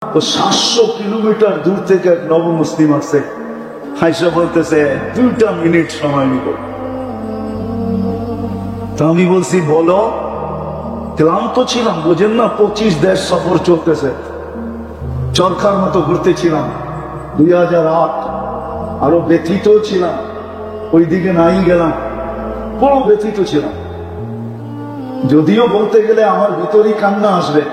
তো 700 কিলোমিটার দূর থেকে এক নব মুসলিম আছে, হাইসা বলতেছে 2টা মিনিট সময় নিব। তো আমি বলছি বলো। ক্লান্ত ছিলাম, বোঝেন না, 25 দেশ সফর চলতেছে, চরকার মতো ঘুরতেছিলাম। 2008 আরো ব্যথিত ছিলাম, ওইদিকে নাই গেলাম, বড় ব্যথিত ছিলাম। যদিও বলতে গেলে আমার ভিতরই কান্না আসবে।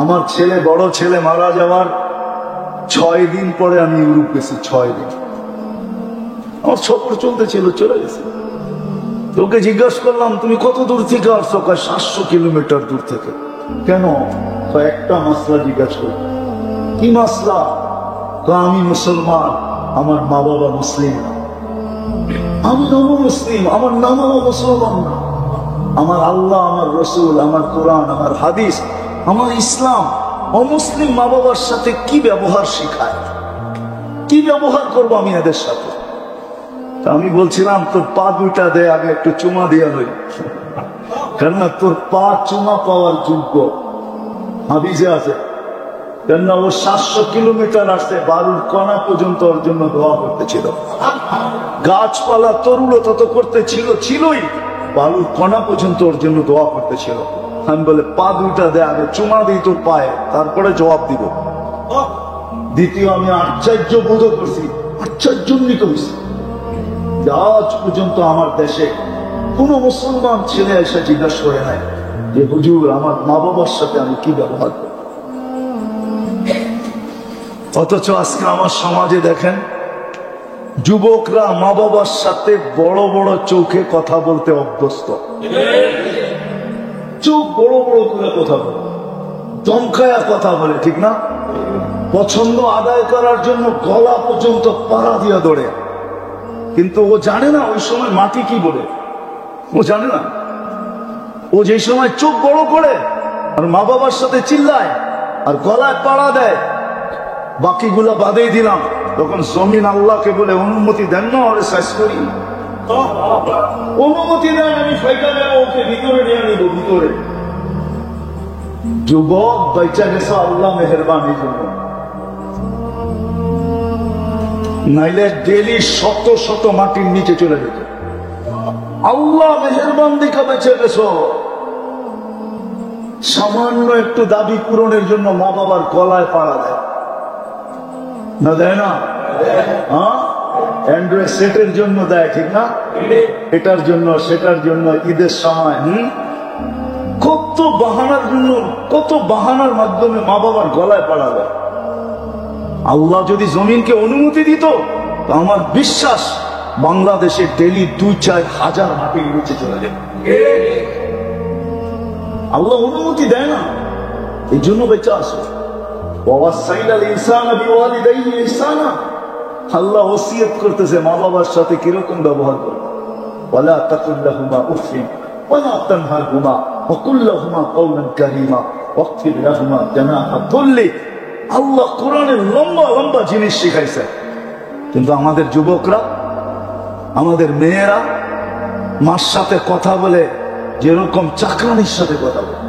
আমার ছেলে, বড় ছেলে মারা যাওয়ার 6 দিন পরে আমি ইউরোপ গেছি। 6 দিন আমার সফর চলতেছিল, চলে গেছে। তোকে জিজ্ঞাসা করলাম তুমি কত দূর থেকে আসছো? 700 কিলোমিটার দূর থেকে। কেন? তো একটা মাসলা জিজ্ঞাসা করি। কি মাসলা? তো আমি মুসলমান, আমার মা বাবা মুসলিম না। আমি নব মুসলিম, আমার মা বাবা মুসলমান না। আমার আল্লাহ, আমার রসুল, আমার কোরআন, আমার হাদিস, আমার ইসলাম অমুসলিম মা বাবার সাথে কি ব্যবহার শিখায়? কি ব্যবহার করবো আমি এদের সাথে? আমি বলছিলাম তোর পা 2টা দে, আগে একটু চুমা দিয়া লই, কেননা তোর পা চুমা পাওয়ার যোগ্য হাদিসে আছে। কেননা ও 700 কিলোমিটার আসছে, বারুর কণা পর্যন্ত ওর জন্য দোয়া করতেছিল। গাছপালা তরুলতা তো করতে ছিলই, বালুর কণা পর্যন্ত ওর জন্য দোয়া করতেছিল। আমি বলে পা 2টা দে, আগে চুমা দিই তোর পায়ে, তারপরে জবাব দিব। দ্বিতীয় আমি আশ্চর্য বোধ করছি, আশ্চর্যান্বিত হয়েছি। আজ পর্যন্ত আমার দেশে কোন মুসলমান ছেলে এসে জিজ্ঞাসা করে নাই যে হুজুর আমার মা বাবার সাথে আমি কি ব্যবহার করি। অথচ আজকে আমার সমাজে দেখেন যুবকরা মা বাবার সাথে বড় বড় চোখে কথা বলতে অভ্যস্ত। চোখ বড় বড় করে কথা বলে, দমকায়া কথা বলে, ঠিক না? পছন্দ আদায় করার জন্য গলা পর্যন্ত পাড়া দিয়া দৌড়ে। কিন্তু ও জানে না ওই সময় মাটি কি বলে, ও জানে না। ও যে সময় চোখ বড় করে আর মা বাবার সাথে চিল্লায় আর গলায় পাড়া দেয়, বাকিগুলা বাদেই দিলাম, তখন জমিন আল্লাহকে বলে অনুমতি দেন না ওরে শেষ করি, অনুমতি দেন, আমি ফাইকা দেব, ওকে ভিতরে নিয়ে নিব ভিতরে। যুবক বাইচা গেছে আল্লাহ মেহেরবানির জন্য, নাইলে ডেলি শত শত মাটির নিচে চলে যেত। আল্লাহ মেহেরবান দিকে বেঁচে গেছো। সামান্য একটু দাবি পূরণের জন্য মা বাবার গলায় পাড়া দেয় না, দেয় না? অ্যান্ড্রয়েড সেটের জন্য দেয়, ঠিক না? এটার জন্য সেটার জন্য, ঈদের সময় কত বাহানার জন্য, কত বাহানার মাধ্যমে মা বাবার গলায় পাড়া দেয়। আল্লাহ যদি জমিনকে অনুমতি দিত তো আমার বিশ্বাস বাংলাদেশে ডেলি 2-4 হাজার মাটির নিচে চলে যাবে। আল্লাহ অনুমতি দেয় না, এই জন্য বেঁচে আসো। আল্লাহ ওসিয়ত করতেছে মা বাবার সাথে কিরকম ব্যবহার করবে। ওয়ালা তাকুল্লাহুমা উফিন ওয়ালা তানহারহুমা ওয়াকুল্লাহুমা কওলান কারীমা ওয়াগফির লাহুমা জানাহা যুল্লি। আল্লাহ কোরআনের লম্বা লম্বা জিনিস শিখাইছে, কিন্তু আমাদের যুবকরা, আমাদের মেয়েরা মার সাথে কথা বলে যেরকম চাকরানির সাথে কথা বলে।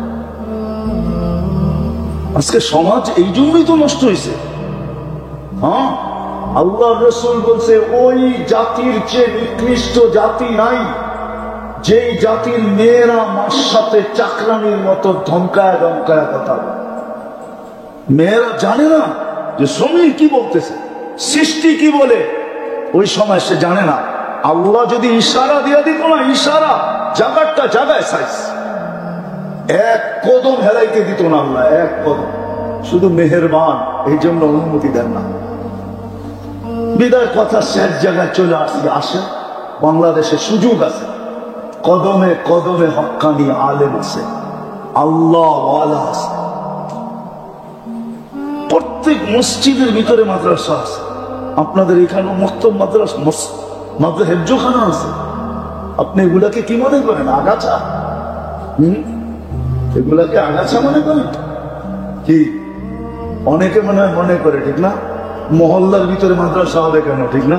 আজকে সমাজ এই জন্যই তো নষ্ট হয়েছে। আল্লাহ রসুল বলছে ওই জাতির চেয়ে নিকৃষ্ট জাতি নাই যেই জাতির মেয়েরা মার সাথে চাকরানির মতো ধমকায় ধমকায় কথা বলে। মেয়েরা জানে না যে সমীর কি বলতেছে, সৃষ্টি কি বলে, ওই সময় সে জানে না। আল্লাহ যদি ইশারা দিয়ে দিত না, ইশারা জায়গাটা জায়গায় সাইজ, এক কদম হেলাইতে দিত না আল্লাহ, এক কদম। শুধু মেহেরবান, এই জন্য অনুমতি দেন না। বিদায় কথা শেষ জায়গায় চলে আসে। বাংলাদেশে সুযোগ আছে, কদমে কদমে হক্কানি আলেম আছে, আল্লাহ ওয়ালা আছে। প্রত্যেক মসজিদের ভিতরে মাদ্রাসা আছে। আপনাদের এখানে মক্তব মাদ্রাসা, মাদ্রাসা হেফজোখানা আছে। আপনি এগুলাকে কি মনে করেন? আগাছা? এগুলাকে আগাছা মনে করেন কি? অনেকে মনে করে, ঠিক না? মহল্লার ভিতরে মাদ্রাসা হবে কেন, ঠিক না?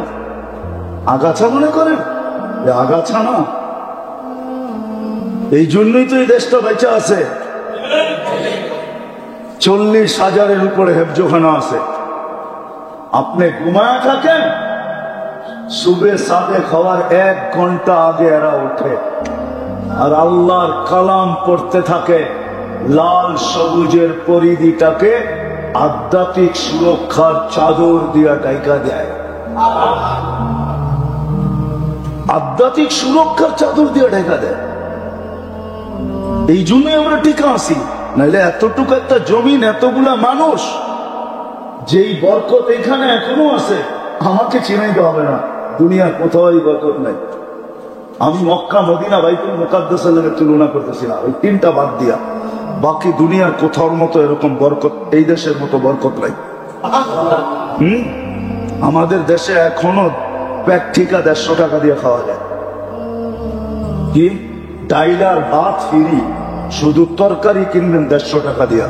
আগাছা মনে করেন? আগাছা না। এই জন্যই তো এই দেশটা বেঁচে আছে। 40,000-এর উপরে হেফজোখানা আছে। আপনি ঘুমায় থাকেন, সুবে সাদে খাওয়ার 1 ঘন্টা আগে এরা ওঠে আর আল্লাহর কালাম পড়তে থাকে। লাল সবুজের পরিধিটাকে আধ্যাত্মিক সুরক্ষার চাদর দিয়া ঢাকা দেয়, আধ্যাত্মিক সুরক্ষার চাদর দিয়ে ঢাকা দেয়। এই জন্যই আমরা টিকা আছি, নাহলে এতটুকু একটা জমিন, এতগুলা মানুষ, যেই বরকত এখানে এখনো আছে আমাকে চিনাইতে হবে না, দুনিয়ার কোথাও এই বরকত নাই। আমি মক্কা মদিনা বাইতুল মুকাদ্দাসের সাথে তুলনা করতেছি না, ওই 3টা বাদ দিয়া বাকি দুনিয়ার কোথাওর মতো এরকম বরকত, এই দেশের মতো বরকত নাই। আমাদের দেশে এখনো পেট ঠিকা 150 টাকা দিয়ে খাওয়া যায়। কি ডাইলার ভাত ফ্রি, শুধু তরকারি কিনবেন 150 টাকা দিয়া,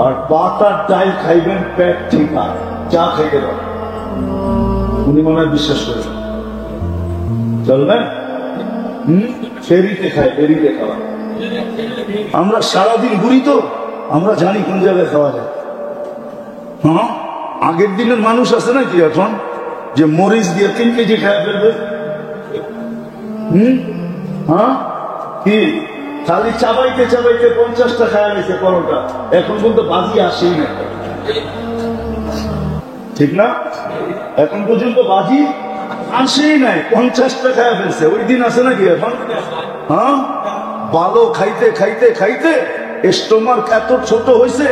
আর পাতার ডাল খাইবেন পেট ঠিকা, চা খাইতে পারেন। উনি মনে হয় বিশ্বাস করেন, চলবেন? ফেরিতে খায়, ফেরিতে খাওয়া। আমরা সারাদিন ঘুরি তো, আমরা জানি কোন জায়গায় খাওয়া যায়। হ্যাঁ, আগের দিনের মানুষ আছে নাকি এখন যে মরিচ দিয়ে 3 কেজি খায় ফেলবে? হ্যাঁ, কি খালি চাবাইতে চাবাইতে 50টা খায় গেছে পরোটা, এখন পর্যন্ত বাজি আসেই না, ঠিক না? এখন পর্যন্ত বাজি আসেই নাই, 50টা খায় ফেলছে। ওই দিন আছে নাকি এখন? হ্যাঁ, ভালো খাইতে খাইতে খাইতে স্টোমাক এত ছোট হয়েছে,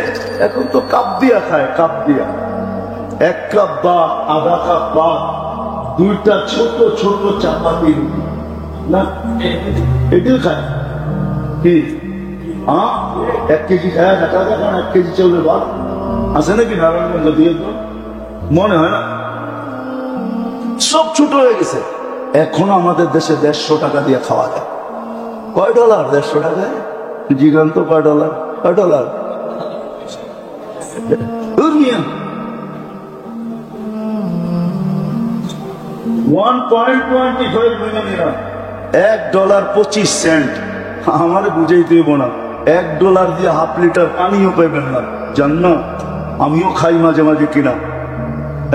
এখন তো কাপ দিয়া খায়, কাপ দিয়া। 1 কাপ বা আধা কাপ বা 2টা ছোট ছোট চাপাতি না, এটিও খায়। কি 1 কেজি খায় না, টাকা খান 1 কেজি চাউলের ভাত আছে নাকি নারায়ণগঞ্জ দিয়ে? মনে হয় না, সব ছোট হয়ে গেছে। এখনো আমাদের দেশে 150 টাকা দিয়ে খাওয়া যায়। কয় ডলার 150 টাকায়? জিগান্ত কয় ডলার? কয় ডলার? 1.25 মিলিয়ন। $1.25। আমার বুঝাই দিব না, $1 দিয়ে ½ লিটার পানিও পাইবেন না। জান্নাত আমিও খাই মাঝে মাঝে কিনা,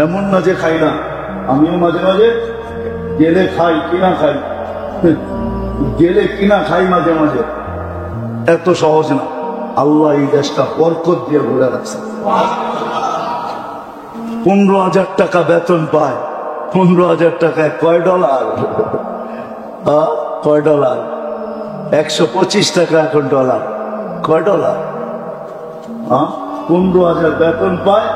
এমন না যে খাই না, আমিও মাঝে মাঝে গেলে খাই, কিনা খাই, গেলে কিনা খাই মাঝে মাঝে। এত সহজ না, আল্লাহ এই দেশটা বরকত দিয়ে ভরে রাখছে। 15,000 টাকা বেতন পায়, 15,000 টাকায় কয় ডলার? কয় ডলার? 125 টাকা এখন ডলার। কয় ডলার? 15,000 বেতন পায়,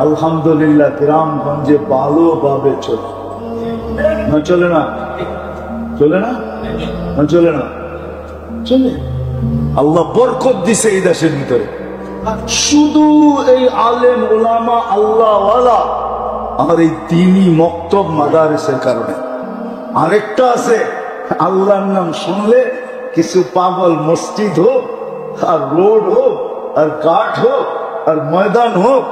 আলহামদুলিল্লাহ গ্রামগঞ্জে ভালোভাবে চলে না? চলে না? চলে না? চলে না? চলে। আল্লাহ বরকত দিছে এই দেশের ভিতরে, শুধু এই আলেম ওলামা আল্লাহওয়ালা আর এই দ্বীনি মক্তব মাদারিসের কারণে। আরেকটা আছে, আল্লাহর নাম শুনলে কিছু পাগল মসজিদ হোক আর রোড হোক আর ঘাট হোক আর ময়দান হোক,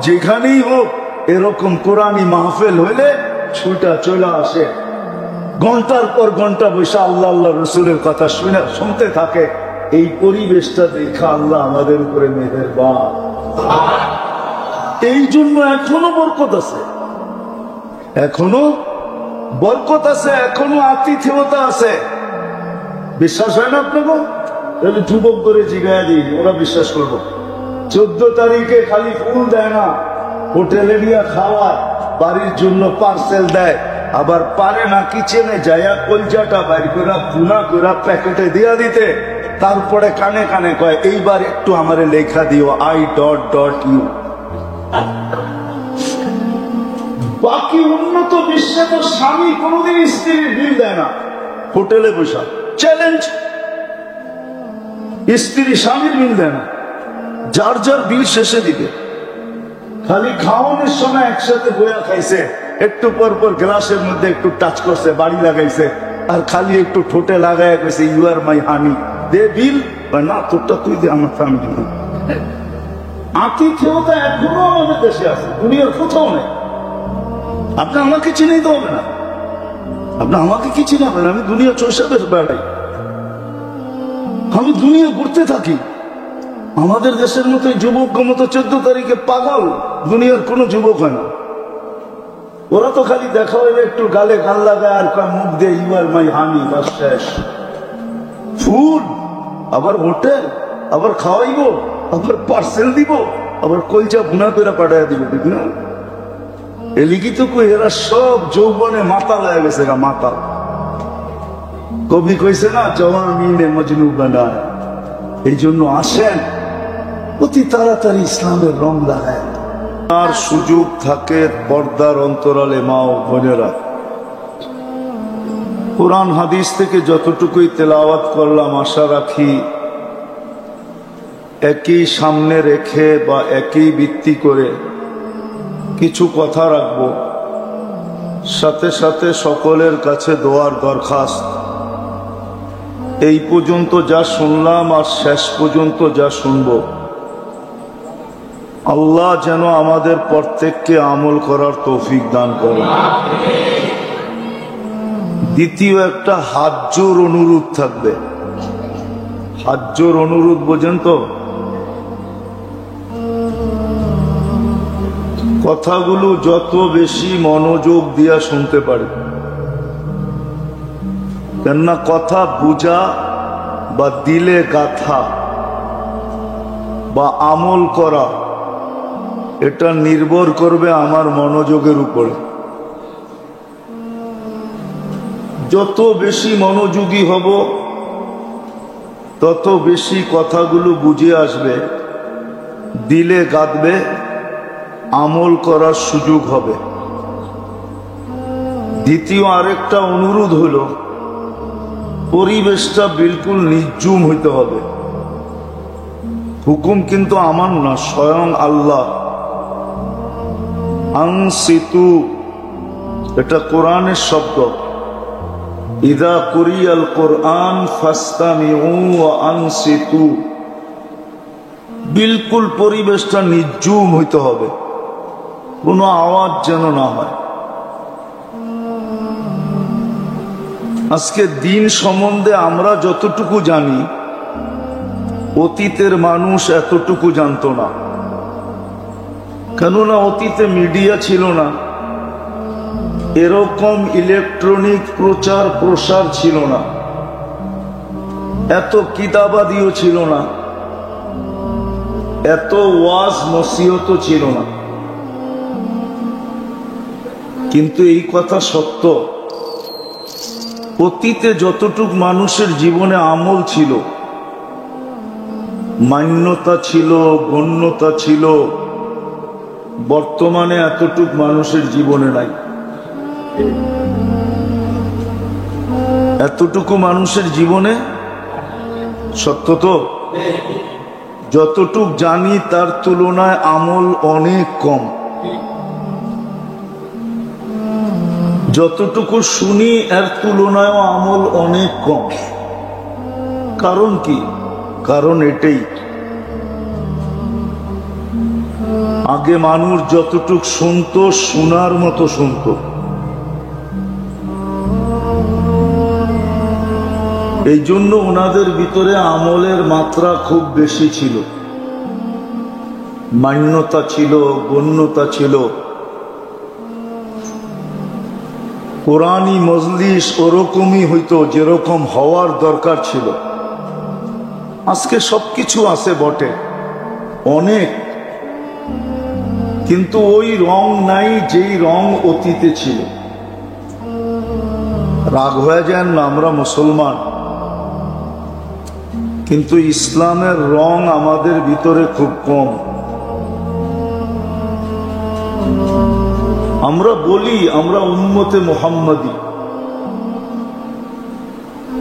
যেখানেই হোক, এরকম কোরআনী মাহফিল হইলে ছুটা চলে আসে, ঘন্টার পর ঘন্টা বসে আল্লাহ আল্লাহ রসুলের কথা শুনতে থাকে। এই পরিবেশটা দেখা আল্লাহ আমাদের উপরে মেহেরবান। এই জন্য এখনো বরকত আছে, এখনো বরকত আছে, এখনো আতিথেয়তা আছে। বিশ্বাস হয় না আপনাকে? তাহলে যুবক করে জিগায় দিই, ওরা বিশ্বাস করবো। 14 তারিখে খালি ফুল দেয় না, হোটেলে নিয়ে খাওয়ায়, বাড়ির জন্য পার্সেল দেয়, আবার পারে না কিচেনে যাইয়া কলজাটা বাইর করে পুনা করে প্যাকেটে দিয়া দিতে, তারপরে কানে কানে কয় এইবার একটু আমারে লেখা দিও I.U। বাকি উন্নত বিশ্বে তো স্বামী কোনদিন স্ত্রীর বিল দেয় না, হোটেলে বসা চ্যালেঞ্জ, স্ত্রী স্বামীর বিল দেয় না, যার যার বিল শেষে দিবে। খালি খাওয়ানোর সময় একসাথে বইয়া খাইছে, একটু পর পর গ্লাসের মধ্যে একটু টাচ করছে, বাড়ি লাগাইছে, আর খালি একটু ঠোঁটে লাগাই গেছে ইউ আর মাই হানি, দে বিল। না, তোরটা তুই দে, আমার ফ্যামিলি। আতিথেয়তা এখনো আমাদের দেশে আছে, দুনিয়ার কোথাও নেই। আপনি আমাকে চিনেই তো হবে না, আপনি আমাকে কি চিনাবেন? আমি দুনিয়া চৈশাবের বেড়াই, আমি দুনিয়া ঘুরতে থাকি, আমাদের দেশের মতো যুবক মতো 14 তারিখে পাগল, দুনিয়ার কোনো যুবক হয় না। ওরা তো খালি দেখা হইলে একটু গালে গাল লাগায় আর কয় মুখ দিয়ে ইউ আর মাই হানি, বাস শেষ। ফুল, আবার হোটেল, আবার খাওয়াইব, আবার পার্সেল দিব, আবার কলচা ভুনা করে পাঠাইয়া দিব, ঠিক না? এলিগি তো কই এরা সব যৌবনে মাতাল হয়ে গেছে গা, মাতাল। কবি কইছে না, জওয়ানিনে মজনু বানায়। এই জন্য আসেন অতি তাড়াতাড়ি ইসলামের রং লাগায়। আর সুযোগ থাকে পর্দার অন্তরালে মা ও বোনেরা, কোরআন হাদিস থেকে যতটুকুই তেলাওয়াত করলাম, আশা রাখি একই সামনে রেখে বা একই ভিত্তি করে কিছু কথা রাখব। সাথে সাথে সকলের কাছে দোয়ার দরখাস্ত, এই পর্যন্ত যা শুনলাম আর শেষ পর্যন্ত যা শুনব, আল্লাহ যেন আমাদের প্রত্যেককে আমল করার তৌফিক দান করে। দ্বিতীয় একটা হাত জোর অনুরোধ থাকবে। হাত জোর অনুরোধ বোঝেন তো? কথাগুলো যত বেশি মনোযোগ দিয়া শুনতে পারে, কেননা কথা বুঝা বা দিলে গাথা বা আমল করা, এটা নির্ভর করবে আমার মনোযোগের উপরে। যত বেশি মনোযোগী হব, তত বেশি কথাগুলো বুঝে আসবে, দিলে গাঁথবে, আমল করার সুযোগ হবে। দ্বিতীয় আরেকটা অনুরোধ হলো, পরিবেশটা বিলকুল নির্জুম হইতে হবে। হুকুম কিন্তু আমার না, স্বয়ং আল্লাহ। আনসিতু, এটা কোরআনের শব্দ। ইদা কুরিয়াল কোরআন ফাসতামিউ ওয়া আনসিতু, বিলকুল পরিবেশটা নির্জুম হইতে হবে, কোনো আওয়াজ যেন না হয়। আজকে দিন সম্বন্ধে আমরা যতটুকু জানি, অতীতের মানুষ এতটুকু জানতো না। কেননা অতীতে মিডিয়া ছিল না, এরকম ইলেকট্রনিক প্রচার প্রসার ছিল না, এত কিতাবাদিও ছিল না, এত ওয়াজ নসিহত ছিল না। কিন্তু এই কথা সত্য, অতীতে যতটুক মানুষের জীবনে আমল ছিল, মান্যতা ছিল, গণ্যতা ছিল, বর্তমানে এতটুক মানুষের জীবনে নাই। এতটুকু মানুষের জীবনে, সত্য তো? যতটুক জানি তার তুলনায় আমল অনেক কম। যতটুকু শুনি এর তুলনায়ও আমল অনেক কম। কারণ কি? কারণ এটাই, আগে মানুষ যতটুক শুনতো, শোনার মতো শুনতো। এই জন্য ওনাদের ভিতরে আমলের মাত্রা খুব বেশি ছিল, মান্যতা ছিল, গণ্যতা ছিল। কোরআনী মজলিস ওরকমই হইতো যেরকম হওয়ার দরকার ছিল। আজকে সবকিছু আছে বটে, অনেক, কিন্তু ওই রং নাই যেই রং অতীতে ছিল। রাগ হয়ে যান না, আমরা মুসলমান, কিন্তু ইসলামের রং আমাদের ভিতরে খুব কম। আমরা বলি আমরা উম্মতে মুহাম্মাদি,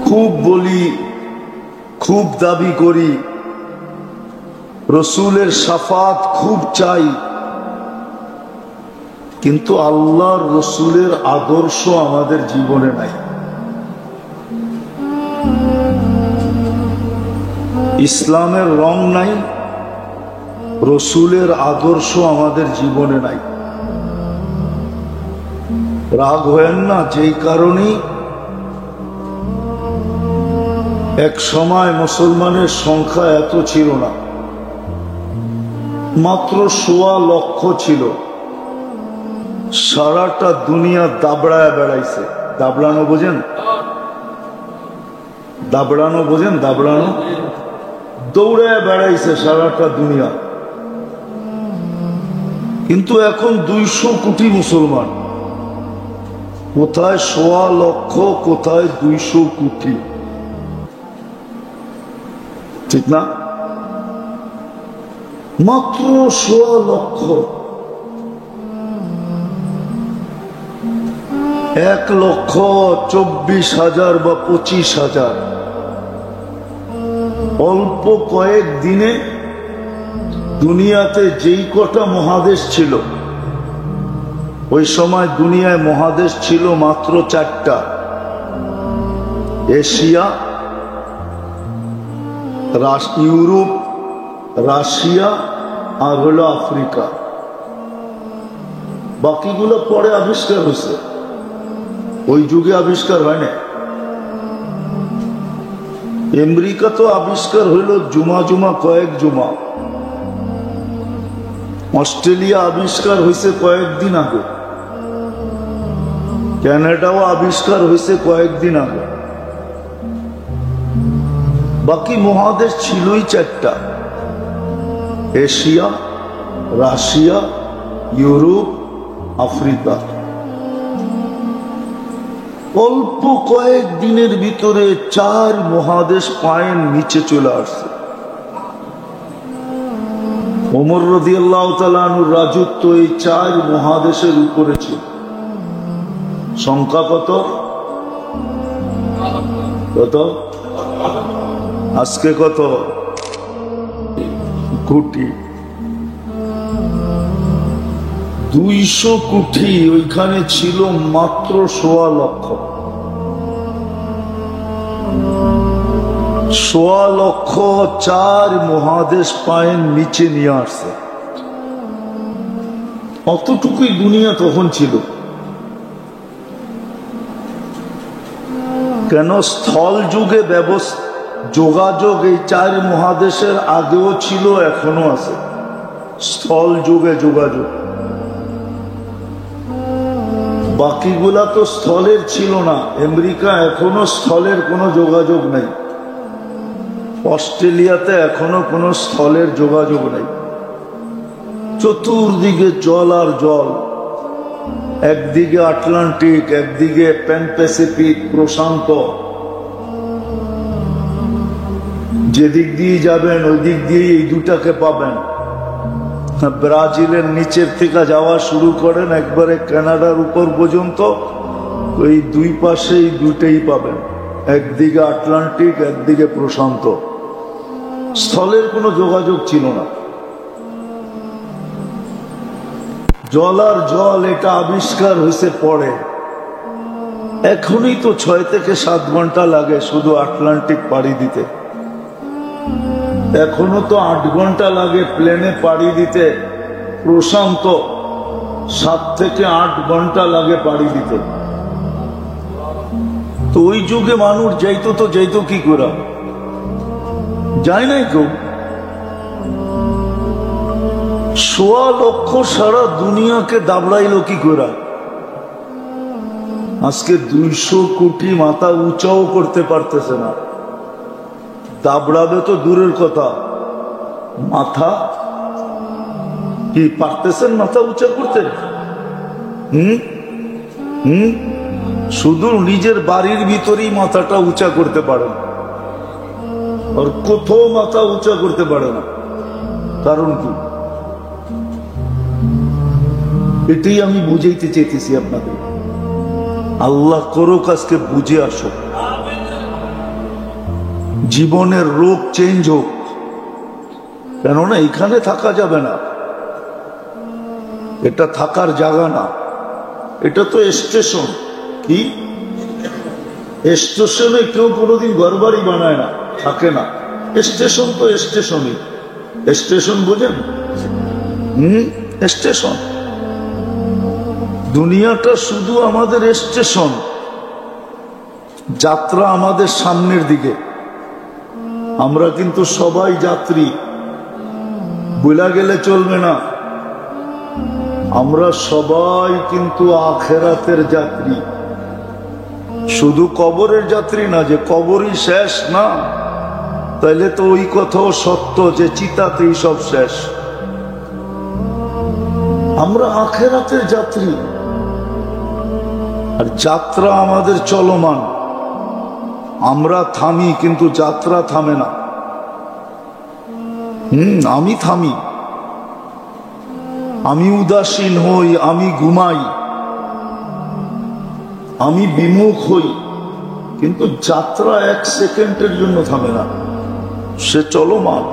খুব বলি, খুব দাবি করি, রসুলের শাফাত খুব চাই, কিন্তু আল্লাহর রসুলের আদর্শ আমাদের জীবনে নাই। ইসলামের রং নাই, রসুলের আদর্শ আমাদের জীবনে নাই। রাগ হয়েন না, যেই কারণে এক সময় মুসলমানের সংখ্যা এত ছিল না, মাত্র ১.৫ লক্ষ ছিল, সারাটা দুনিয়া দাবড়ায় বেড়াইছে। দাবড়ানো বোঝেন? দাবড়ানো বোঝেন? দাবড়ানো, দৌড়ায় বেড়াইছে সারাটা দুনিয়া। কিন্তু এখন ২০০ কোটি মুসলমান। কোথায় ১.৫ লক্ষ, কোথায় ২০০ কোটি, ঠিক না? মাত্র ১.৫ লক্ষ। ১,২৪,০০০ বা ২৫,০০০। অল্প কয়েক দিনে দুনিয়াতে যেই কটা মহাদেশ ছিল, ওই সময় দুনিয়ায় মহাদেশ ছিল মাত্র ৪টা: এশিয়া, ইউরোপ, রাশিয়া আর হলো আফ্রিকা। বাকিগুলো পরে আবিষ্কার হয়েছে, ওই যুগে আবিষ্কার হয় না। আমেরিকা তো আবিষ্কার হইল জুমা কয়েক জুমা। অস্ট্রেলিয়া আবিষ্কার হয়েছে কয়েকদিন আগে। কানাডাও আবিষ্কার হয়েছে কয়েকদিন আগে। বাকি মহাদেশ ছিলই ৪টা: এশিয়া, রাশিয়া, ইউরোপ, আফ্রিকা। অল্প কয়েক দিনের ভিতরে ৪ মহাদেশ পায়ের নিচে চলে আসছে। ওমর রাদিয়াল্লাহু তাআলা আনহুর রাজত্ব এই ৪ মহাদেশের উপরে ছিল। সংখ্যা কত? কত? আজকে কত কোটি? ২০০ কোটি। ওইখানে ছিল মাত্র ১.৫ লক্ষ। ১.৫ লক্ষ ৪ মহাদেশ পায়ের নিচে নিয়ে আসছে। অতটুকুই দুনিয়া তখন ছিল। কেন? স্থল যুগে যোগাযোগ এই ৪ মহাদেশের আগেও ছিল, এখনো আছে। স্থল যুগে যোগাযোগ। বাকিগুলা তো স্থলের ছিল না। আমেরিকা এখনো স্থলের কোনো যোগাযোগ নেই। অস্ট্রেলিয়াতে এখনো কোনো স্থলের যোগাযোগ নেই। চতুর্দিকে জল আর জল। একদিকে আটলান্টিক, একদিকে প্যান প্যাসিফিক, প্রশান্ত। যেদিক দিয়ে যাবেন ওই দিক দিয়ে এই দুটাকে পাবেন। ব্রাজিলের নিচের থেকে যাওয়া শুরু করেন একবারে কানাডার উপর পর্যন্ত, ওই দুই পাশে এই দুটেই পাবেন। একদিকে আটলান্টিক, একদিকে প্রশান্ত। স্থলের কোনো যোগাযোগ ছিল না। জল আর জল এটা আবিষ্কার হয়েছে পরে। এখনই তো ৬ থেকে ৭ ঘন্টা লাগে শুধু আটলান্টিক পাড়ি দিতে। এখনো তো ৮ ঘন্টা লাগে প্লেনে পাড়ি দিতে। প্রশান্ত ৭ থেকে ৮ ঘন্টা লাগে পাড়ি দিতে। তো ওই যুগে মানুষ যাইতো, তো যাইতো কি করে? যায় নাই কেউ। ১.৫ লক্ষ সারা দুনিয়াকে দাবড়াইল কি করে? আজকে ২০০ কোটি মাথা উঁচাও করতে পারতেছে না। দাবড়াবে তো দূরের কথা, মাথা কি পারতেছেন মাথা উঁচা করতে? শুধু নিজের বাড়ির ভিতরেই মাথাটা উঁচা করতে পারেন, আর কোথাও মাথা উঁচা করতে পারে না। কারণ কি? এটাই আমি বুঝাইতে চাইতেছি আপনাদের। আল্লাহ করুক আজকে বুঝে আসো, জীবনের রূপ চেঞ্জ হোক। কেননা এখানে থাকা যাবে না, এটা থাকার জায়গা না, এটা তো স্টেশন। কি স্টেশনে কেউ কোনোদিন ঘরবাড়ি বানায় না, থাকে না। স্টেশন তো স্টেশনই। স্টেশন বোঝেন? স্টেশন। দুনিয়াটা শুধু আমাদের স্টেশন। যাত্রা আমাদের সামনের দিকে, আমরা কিন্তু সবাই যাত্রী। ভুলা গেলে চলবে না, আমরা সবাই কিন্তু আখেরাতের যাত্রী, শুধু কবরের যাত্রী না। যে কবরই শেষ না, তাইলে তো ওই কথাও সত্য যে চিতাতেই সব শেষ। আমরা আখেরাতের যাত্রী, আর যাত্রা আমাদের চলমান। আমরা থামি, কিন্তু যাত্রা থামে না। আমি থামি, আমি উদাসীন হই, আমি ঘুমাই, আমি বিমুখ হই, কিন্তু যাত্রা এক সেকেন্ডের জন্য থামে না, সে চলমান।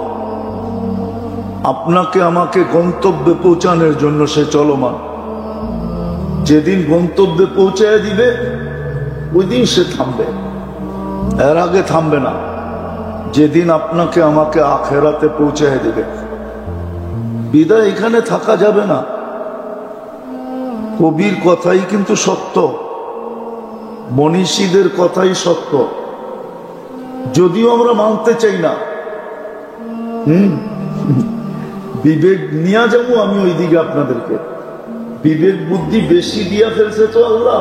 আপনাকে আমাকে গন্তব্যে পৌঁছানোর জন্য সে চলমান। যেদিন গন্তব্যে পৌঁছায় দিবে ওই দিন সে থামবে, এর আগে থামবে না। যেদিন আপনাকে আমাকে আখেরাতে পৌঁছায় দিবে, বিদায় এখানে থাকা যাবে না। কবির কথাই কিন্তু সত্য, মনীষীদের কথাই সত্য, যদিও আমরা মানতে চাই না। বিবেক নিয়ে যাবো আমি ওই দিকে আপনাদেরকে। বিবেক বুদ্ধি বেশি দিয়া ফেলছে তো আল্লাহ।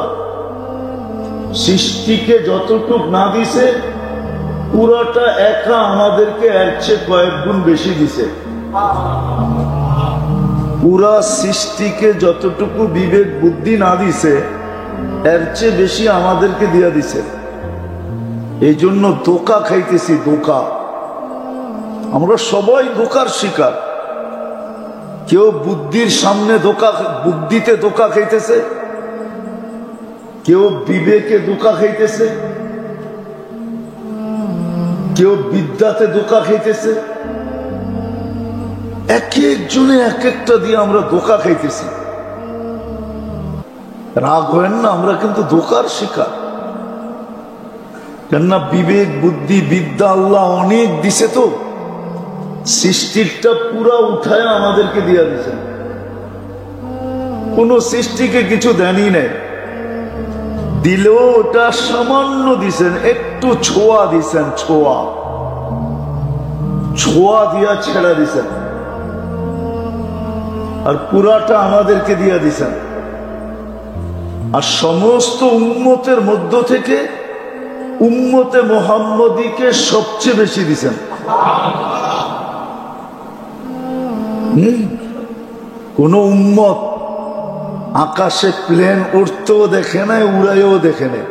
সৃষ্টিকে যতটুক না দিছে, পুরাটা একা আমাদেরকে এর চেয়ে কয়েক গুণ বেশি দিছে। পুরা সৃষ্টিকে যতটুকু বিবেক বুদ্ধি না দিছে, এর চেয়ে বেশি আমাদেরকে দিয়া দিছে। এই জন্য ধোঁকা খাইতেছি, ধোঁকা। আমরা সবাই ধোঁকার শিকার। কেউ বুদ্ধির সামনে ধোঁকা, বুদ্ধিতে ধোঁকা খাইতেছে, কেউ বিবেকে ধোঁকা খাইতেছে, কেউ বিদ্যাতে ধোঁকা খাইতেছে। এক একজনে এক একটা দিয়ে আমরা ধোঁকা খাইতেছি। রাগ হয় না, আমরা কিন্তু ধোঁকার শিকার। কেননা বিবেক বুদ্ধি বিদ্যা আল্লাহ অনেক দিছে, তো সৃষ্টিটা পুরা উঠায় আমাদেরকে দিয়া দিছেন। কোন সৃষ্টিকে কিছু দেনই নেই, দিলেও ওটা সামান্য দিছেন, একটু ছোঁয়া দিছেন, ছোঁয়া ছোঁয়া দিয়া ছেড়া দিছেন, আর পুরাটা আমাদেরকে দিয়া দিছেন। আর সমস্ত উম্মতের মধ্য থেকে উম্মতে মুহাম্মদীকে সবচেয়ে বেশি দিছেন। কোন উম্মত আকাশে প্লেন উড়তেও দেখে নাই, উড়াইও দেখে নাই।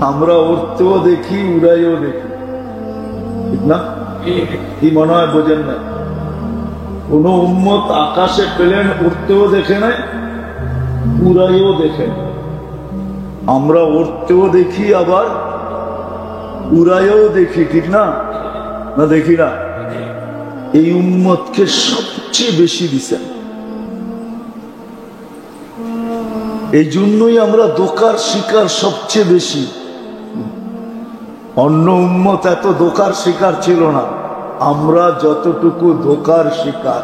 আমরা উড়তেও দেখি, উড়াইও দেখি, ঠিক না? কি মনে হয় বোঝেন না? কোন উম্মত আকাশে প্লেন উড়তেও দেখে নাই, উড়াইও দেখে নাই। আমরা উড়তেও দেখি, আবার উড়াইও দেখি, ঠিক না? না দেখি না? এই উম্মতকে সবচেয়ে বেশি দিছেন। এই জন্যই আমরা ধোঁকার শিকার সবচেয়ে বেশি। অন্য উম্মত এত ধোঁকার শিকার ছিল না, আমরা যতটুকু ধোঁকার শিকার।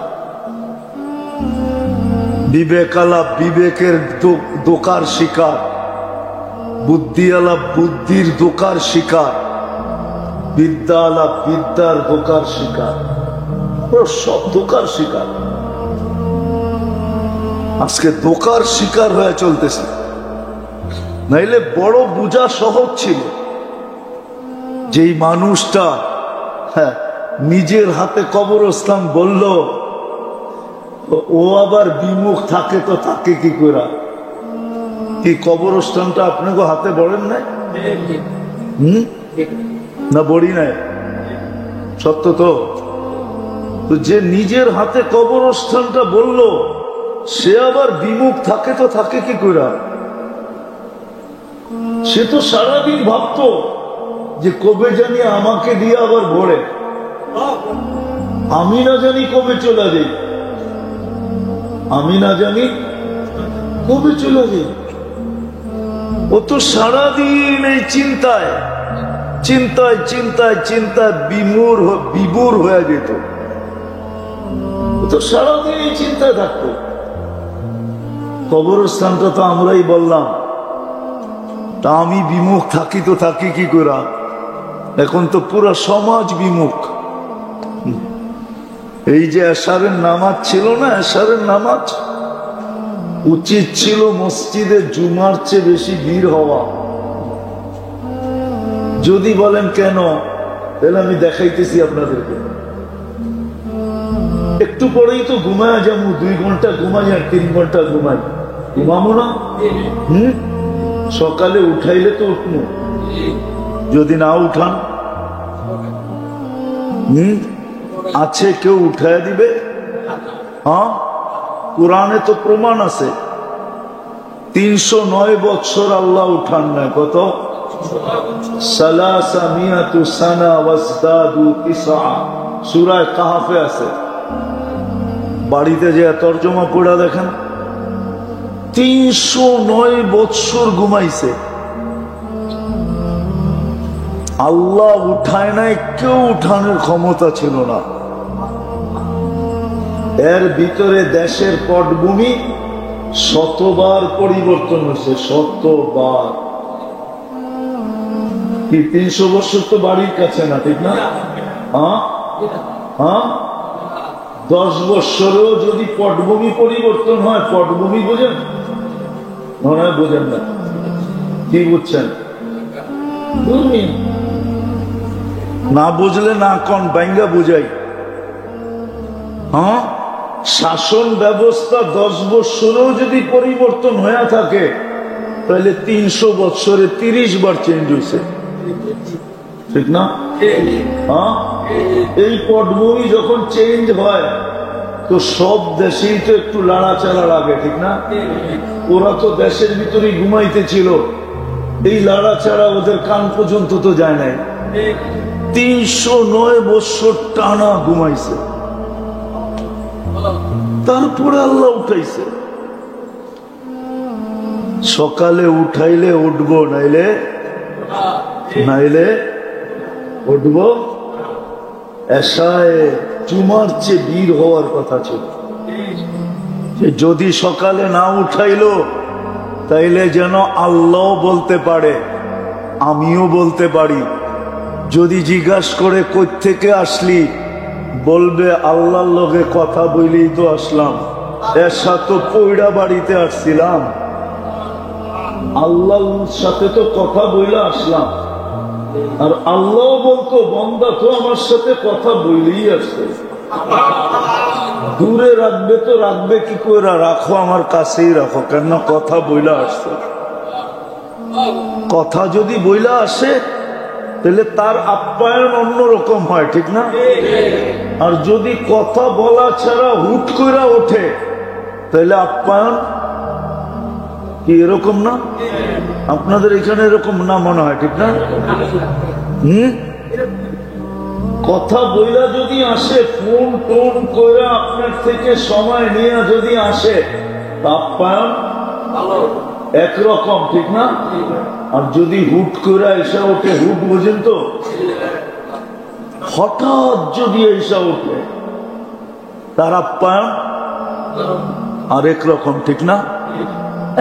বিবেকালা বিবেকের ধোঁকার শিকার, বুদ্ধিওয়ালা বুদ্ধির ধোঁকার শিকার, বিদ্যাওয়ালা বিদ্যার ধোঁকার শিকার। সব ধোঁকার শিকার। আজকে ধোঁকার শিকার হয়ে চলতেছে। নাইলে বড় বোঝা সহজ ছিল। যেই মানুষটা নিজের হাতে কবরস্থান বলল, ও আবার বিমুখ থাকে, তো থাকে কি করে? কি কবরস্থানটা আপনাকে হাতে বলেন নাই? না বড়ি নাই? সত্য তো। যে নিজের হাতে কবরস্থানটা বলল, সে আবার বিমুখ থাকে, তো থাকে কি করে? সে তো সারাদিন ভাবতো যে কবে জানি আমাকে দিয়ে আবার ভরে, আমি না জানি কবে চলে যাই, আমি না জানি কবে চলে যাই। ও তো সারাদিন এই চিন্তায় চিন্তায় চিন্তায় চিন্তায় বিমূঢ় হয়ে যেত। ও তো সারাদিন এই চিন্তায় থাকতো। কবরস্থানটা তো আমরাই বললাম, তা আমি বিমুখ থাকি, তো থাকি কি করে? এখন তো পুরো সমাজ বিমুখ। এই যে এশারের নামাজ ছিল না, এশারের নামাজ উচিত ছিল মসজিদে জুমার চেয়ে বেশি ভিড় হওয়া। যদি বলেন কেন, তাহলে আমি দেখাইতেছি আপনাদেরকে। একটু পরেই তো ঘুমায় যাবো, 2 ঘন্টা ঘুমাই আর 3 ঘন্টা ঘুমাই, ঘুমাবো না? সকালে উঠাইলে তো উঠবো, যদি না উঠান আছে কেউ উঠায় দিবে? হ্যাঁ, কোরআনে তো প্রমাণ আছে। 309 বছর আল্লাহ উঠান নাই, কত? সালাসামিয়াতু সানা ওয়াজদাদু তিসআ, সূরা কাহফে আছে। বাড়িতে যে তরজমা পড়া দেখেন, 309 বছর ঘুমাইছে। আল্লাহ উঠায় নাই, কেউ উঠানোর ক্ষমতা ছিল না। এর ভিতরে দেশের পটভূমি শতবার পরিবর্তন হয়েছে, শতবার। কি 300 বছর তো বাড়ির কাছে না, ঠিক না? হ্যাঁ হ্যাঁ, 10 বছরেও যদি পটভূমি পরিবর্তন হয়, পটভূমি বোঝেন? মনে হয় বোঝেন না। কি বুঝছেন? না বুঝলে না কন, বাইঙ্গা বুঝাই। হ্যাঁ, শাসন ব্যবস্থা 10 বছরেও যদি পরিবর্তন হয়ে থাকে, তাহলে 300 বছরে 30 বার চেঞ্জ হয়েছে, ঠিক না? হ্যাঁ, এই পটভূমি যখন চেঞ্জ হয় তো সব দেশেই তো একটু লাড়াচাড়া লাগে, ঠিক না? ওরা তো দেশের ভিতরে ঘুমাইতেছিল, এই লাড়াচাড়া ওদের কান পর্যন্ত তো যায় নাই। 309 বছর টানা ঘুমাইছে, তারপরে আল্লাহ উঠাইছে। সকালে উঠাইলে উঠবো, নাইলে নাইলে উঠবো। এশায় জুমার চেয়ে বীর হওয়ার কথা ছিল। যদি সকালে না উঠাইলো, তাইলে যেন আল্লাহ বলতে পারে, আমিও বলতে পারি। যদি জিজ্ঞাসা করে কই থেকে আসলি, বলবে আল্লাহর লগে কথা বইলেই তো আসলাম, এশা তো পয়ড়া বাড়িতে আসছিলাম, আল্লাহর সাথে তো কথা বইলা আসলাম। আর আল্লাহ বলতো, বান্দা তো আমার সাথে কথা বইলেই আসছে। দূরে রাখবে তো রাখবে কি করে, রাখো আমার কাছেই রাখো, কেন কথা বইলা আসছে। কথা যদি বইলা আসে, তাহলে তার আপ্যায়ন অন্যরকম হয়, ঠিক না? আর যদি কথা বলা ছাড়া হুট করে ওঠে, তাহলে আপ্যায়ন কি এরকম না? আপনাদের এখানে এরকম না মনে হয়, ঠিক না? কথা বইলা যদি আসে, ফোন টোন করে আপনার থেকে সময় নিয়ে যদি আসে, আপ্যায়ন একরকম, ঠিক না? আর যদি হুট করে এসে ওঠে, হুট বোঝেন তো, হঠাৎ যদি এসে ওঠে, তার আপ্যায়ন আরেক রকম, ঠিক না?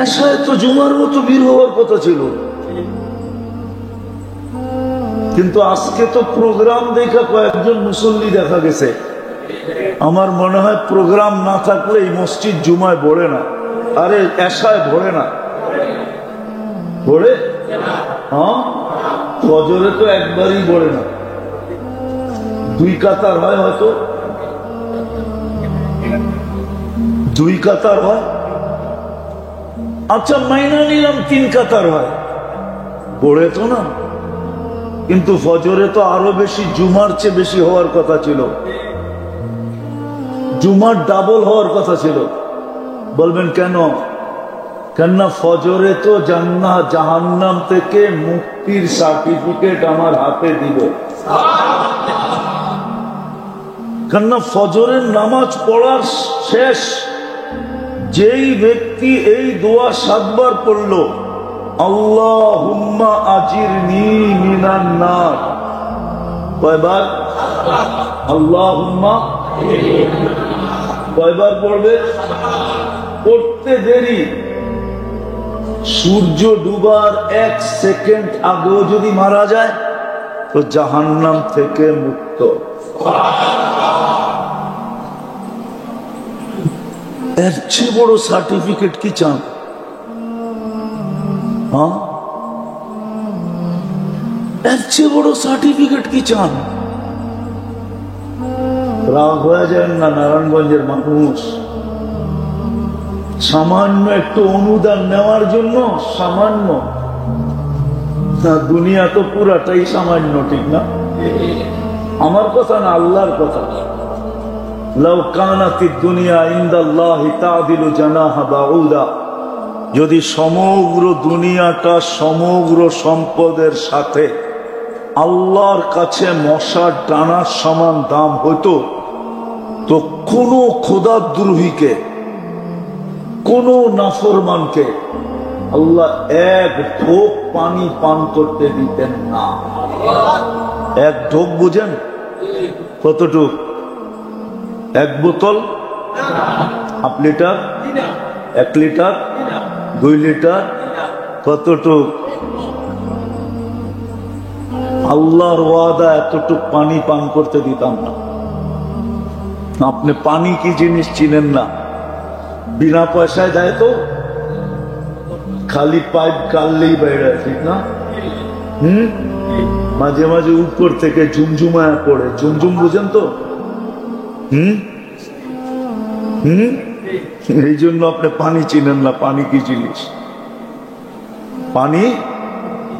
এশায় তো জুমার মতো ভিড় হওয়ার কথা ছিল, কিন্তু আজকে তো প্রোগ্রাম দেখা কয়েকজন মুসল্লি দেখা গেছে। আমার মনে হয় প্রোগ্রাম না থাকলে এই মসজিদ জুমায় ভরে না, আরে এশায় ভরে না, ভরে? হ্যাঁ, ফজরে তো একবারই ভরে না, 2 কাতার হয়, হয়তো 2 কাতার হয়। আচ্ছা, মাইনা নিলাম 3 কাতার হয়, পড়ে তো না। কিন্তু ফজরে তো আরো বেশি, জুমার চেয়ে বেশি হওয়ার কথা ছিল, জুমার ডাবল হওয়ার কথা ছিল। বলবেন কেন? কেননা ফজরে তো জান্নাত জাহান্নাম থেকে মুক্তির সার্টিফিকেট আমার হাতে দিল। কেননা ফজরের নামাজ পড়ার শেষ যেই ব্যক্তি এই দোয়া 7 বার পড়ল, আল্লাহুম্মা আজিরনি মিনান নার, কয়বার? আল্লাহুম্মা কয়বার পড়বে? পড়তে দেরি, সূর্য ডুবার 1 সেকেন্ড আগেও যদি মারা যায় তো জাহান্নাম থেকে মুক্ত। এর চেয়ে বড় সার্টিফিকেট কি চান? হ্যাঁ, এর চেয়ে বড় সার্টিফিকেট কি চান? রাগ হয়ে যায় না নারায়ণগঞ্জের মানুষ সামান্য একটু অনুদান নেওয়ার জন্য? সামান্য না, দুনিয়া তো পুরাটাই সামান্য, ঠিক না? আমার কথা না, আল্লাহর কথা। লাউ কানাতিদ দুনিয়া ইনদাল্লাহি তা'দিলু জানাহা বাউদা, যদি সমগ্র দুনিয়াটা সমগ্র সম্পদের সাথে আল্লাহর কাছে মশার ডানার সমান দাম হতো, তো কোন খোদাদ্রোহীকে, কোন নাফরমানকে আল্লাহ এক ঢোক পানি পান করতে দিতেন না। এক ঢোক বুঝেন কতটুক? এক বোতল, হাফ লিটার, 1 লিটার, 2 লিটার, কতটুক? আল্লাহর ওয়াদা এতটুক পানি পান করতে দিতাম না। আপনি পানি কি জিনিস চিনেন না। বিনা পয়সায় দেয় তো, খালি পাইপ কাললেই বাইরে, ঠিক না? মাঝে মাঝে উপর থেকে ঝুমঝুমায় পড়ে। ঝুমঝুম বুঝেন তো? এই জন্য আপনি পানি চিনেন না। পানি কি জিনিস? পানি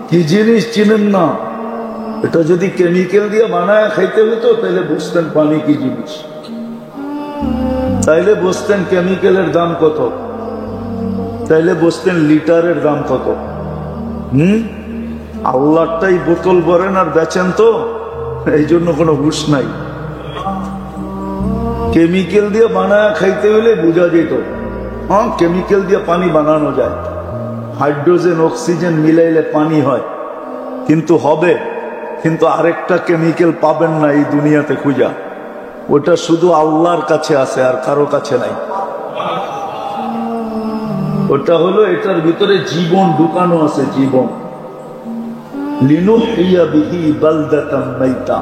কি জিনিস চিনেন না। এটা যদি কেমিক্যাল দিয়ে বানায় খাইতে হতো তাহলে বুঝতেন পানি কি জিনিস, তাইলে বুঝতেন কেমিক্যালের দাম কত, তাইলে বুঝতেন লিটারের দাম কত। আল্লাহটাই বোতল ভরেন আর বেচেন তো, এই জন্য কোনো হুঁশ নাই। কেমিক্যাল দিয়ে বানায় খাইতে হলে বোঝা যেত, হ্যাঁ কেমিক্যাল দিয়ে পানি বানানো যায়, হাইড্রোজেন অক্সিজেন মিলাইলে পানি হয়, কিন্তু হবে, কিন্তু আরেকটা কেমিক্যাল পাবেন না এই দুনিয়াতে খুঁজা। ওটা শুধু আল্লাহর কাছে আছে, আর কারো কাছে নাই। ওটা হলো এটার ভিতরে জীবন ঢুকানো আছে, জীবন। লিনুহইয়া বিহি বালদাতাম মাইতা,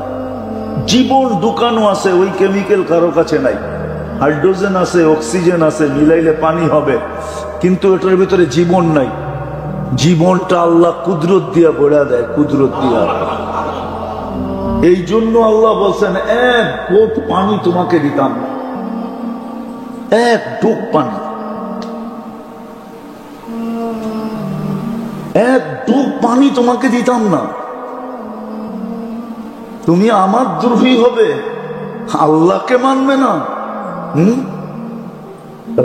জীবন ঢুকানো আছে, ওই কেমিক্যাল কারো কাছে নাই। হাইড্রোজেন আছে, অক্সিজেন আছে, মিলাইলে পানি হবে, কিন্তু এটার ভিতরে জীবন নাই। জীবনটা আল্লাহ কুদরত দিয়া বড়া দেয়, কুদরত দিয়া। এই জন্য আল্লাহ বলছেন এক ঢোক পানি তোমাকে দিতাম না, এক ঢোক পানি, এক ঢোক পানি তোমাকে দিতাম না। তুমি আমার দ্রোহী হবে, আল্লাহকে মানবে না।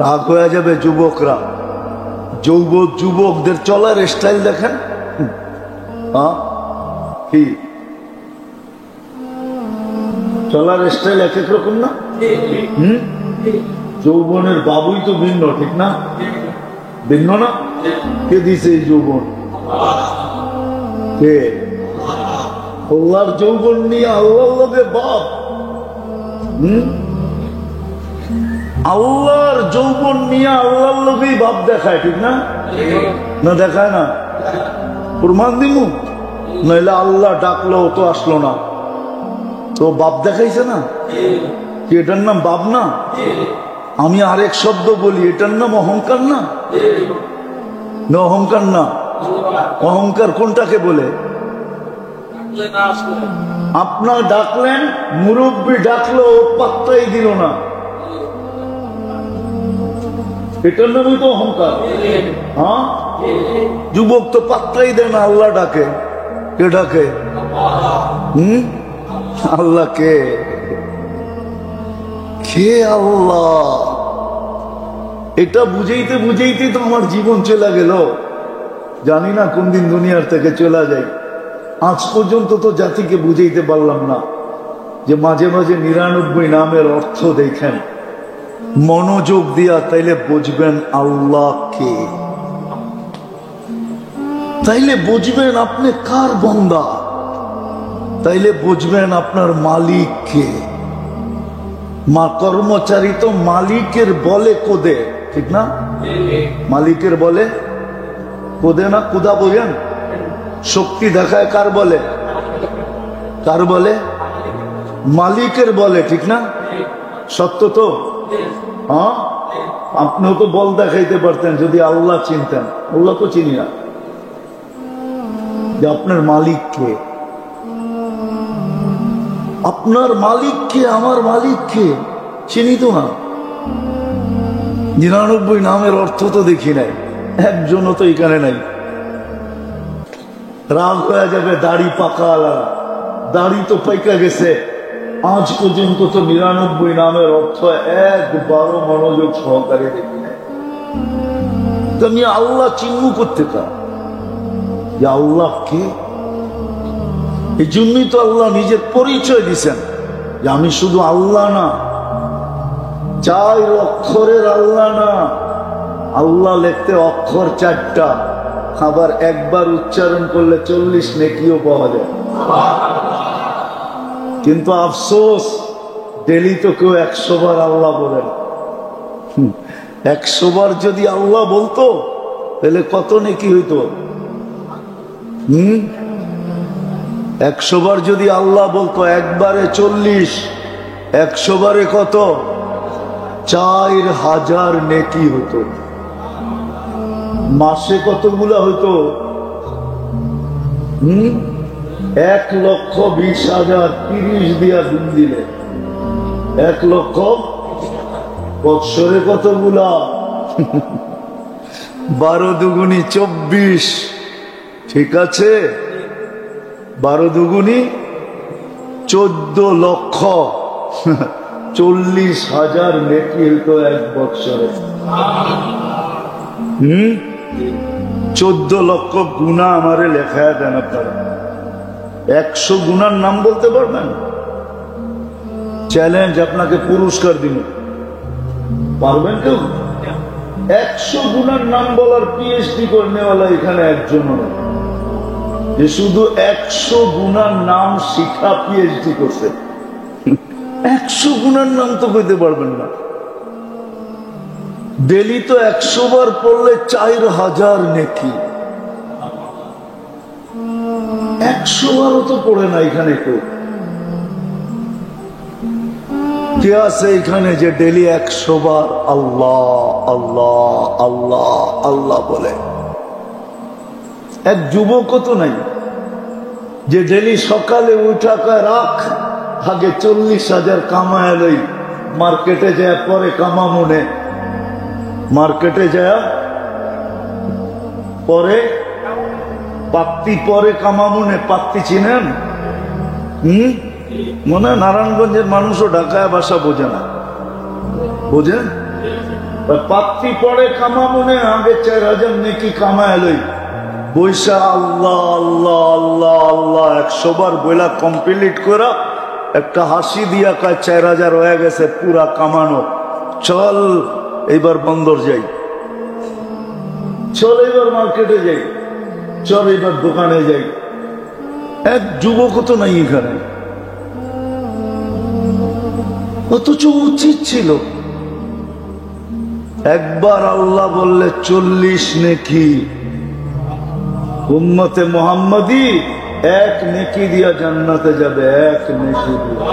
রাগ হয়ে যাবে যুবকরা। যুবকদের চলার স্টাইল দেখেন, কি চলার স্টাইল এক এক রকম না? যৌবনের বাবুই তো ভিন্ন, ঠিক না? ভিন্ন না? কে দিছে এই যৌবন? কে? আল্লাহর যৌবন নিয়ে আল্লাহ লোকে বাপ। আল্লাহর যৌবন নিয়ে আল্লাহর লোকেই বাপ দেখায়, ঠিক না? না দেখায় না? প্রমাণ দিমু, নইলে আল্লাহ ডাকলো তো আসলো না, তো বাপ দেখাইছে না? কি এটার নাম বাপ না? আমি আরেক শব্দ বলি, এটার নাম অহংকার না? না অহংকার না? অহংকার কোনটাকে বলে? আপনার ডাকলেন, মুরব্বী ডাকলো, পাত্তাই দিল না, এটার নামই তো অহংকার। হ্যাঁ, যুবক তো পাত্তাই দেয় না, আল্লাহ ডাকে। কে ডাকে? আল্লাহ। কে? কে আল্লাহ? এটা বুঝাইতে বুঝাইতে তো আমার জীবন চলে গেল, জানি না কোন দিন দুনিয়ার থেকে চলে যাই। আজ পর্যন্ত তো জাতিকে বুঝাইতে পারলাম না যে মাঝে মাঝে 99 নামের অর্থ দেখেন মনোযোগ দিয়া, তাইলে বুঝবেন আল্লাহ কে, তাইলে বুঝবেন আপনি কার বান্দা, তাইলে বুঝবেন আপনার মালিক কে। মা কর্মচারী তো মালিকের বলে কোদে, ঠিক না? মালিকের বলে কোদে না? কুদা বোঝেন? শক্তি দেখায় কার বলে? কার বলে? মালিকের বলে, ঠিক না? সত্য তো? হ্যাঁ, আপনিও তো বল দেখাইতে পারতেন যদি আল্লাহ চিনতেন। আল্লাহ তো চিনি না, যে আপনার মালিক কে, আপনার মালিক কে, আমার মালিক কে চিনি তো না। 99 নামের অর্থ তো দেখি নাই, একজনও তো এখানে নাই। রাগ হয়ে যাবে দাড়ি পাকা আলাদা, দাড়ি তো পাইকা গেছে, আজ পর্যন্ত তো 99 নামের অর্থ একবারও মনোযোগ সহকারে দেখি নাই। তো আমি আল্লাহ চিহ্ন করতে চাই যে আল্লাহ কে। এই জন্যই তো আল্লাহ নিজের পরিচয় দিছেন যে আমি শুধু আল্লাহ না, 4 অক্ষরের আল্লাহ না, আল্লাহ লিখতে অক্ষর 4টা, আবার একবার উচ্চারণ করলে 40 নেকিও পাওয়া যায়। কিন্তু আফসোস ডেলি তো কেউ 100 বার আল্লাহ বলেন। 100 বার যদি আল্লাহ বলতো তাহলে কত নেকি হইতো? 100 বার যদি আল্লাহ বলতো, একবারে 40, 100 বারে কত? 4000 নেকি হতো। মাসে কতগুলা হইতো? 1,20,000, 30 দিয়া দিন দিলে 1 লক্ষ। বৎসরে কতগুলা? 12 দুগুনি 24, ঠিক আছে? 12 দুগুনি 14 লক্ষ, 40,000 নেকি হইতো 1 বৎসরে। 14 লক্ষ গুণা আমারে লেখা দেন আপনারা। 100 গুণার নাম বলতে পারবেন? চ্যালেঞ্জ, আপনাকে পুরস্কার দিন, পারবেন কেউ? 100 গুণার নাম বলার পিএইচডি করনেওয়ালা এখানে একজন নেই যে শুধু 100 গুণার নাম শিখা পিএইচডি করছে। 100 গুণার নাম তো কইতে পারবেন না। ডেলি তো 100 বার পড়লে 4000 নেকি। 100 বারও তো পড়ে না এখানে কেউ। কে আছে এখানে যে ডেলি 100 বার আল্লাহ আল্লাহ আল্লাহ আল্লাহ বলে? এক যুবকও তো নাই যে ডেলি সকালে উঠাকা রাখ, আগে 40,000 কামায় লই, মার্কেটে যায় পরে কামামুনে, মার্কেটে যায় পরে পাত্তি, পরে কামামুনে। পাত্তি চিনেন? মনে হয় নারায়ণগঞ্জের মানুষও ঢাকায় ভাষা বোঝে না, বোঝেন? পাত্তি পরে কামামুনে, আগে 4000 নেকি কামায় লই, বৈশা আল্লাহ আল্লাহ আল্লাহ আল্লাহ 100 বার বইলা কমপ্লিট করা, একটা হাসি দিয়া কয় 4000 হয়ে গেছে পুরা কামানো, চল এইবার বন্দর যাই, চল এইবার মার্কেটে যাই, চল এইবার দোকানে যাই। এক যুবকও তো নাই এখানে। অথচ উচিত ছিল একবার আল্লাহ বললে 40 নেকি। উম্মতে মুহাম্মাদি 1 নেকি দিয়া জান্নাতে যাবে, 1 নেকি দিয়া।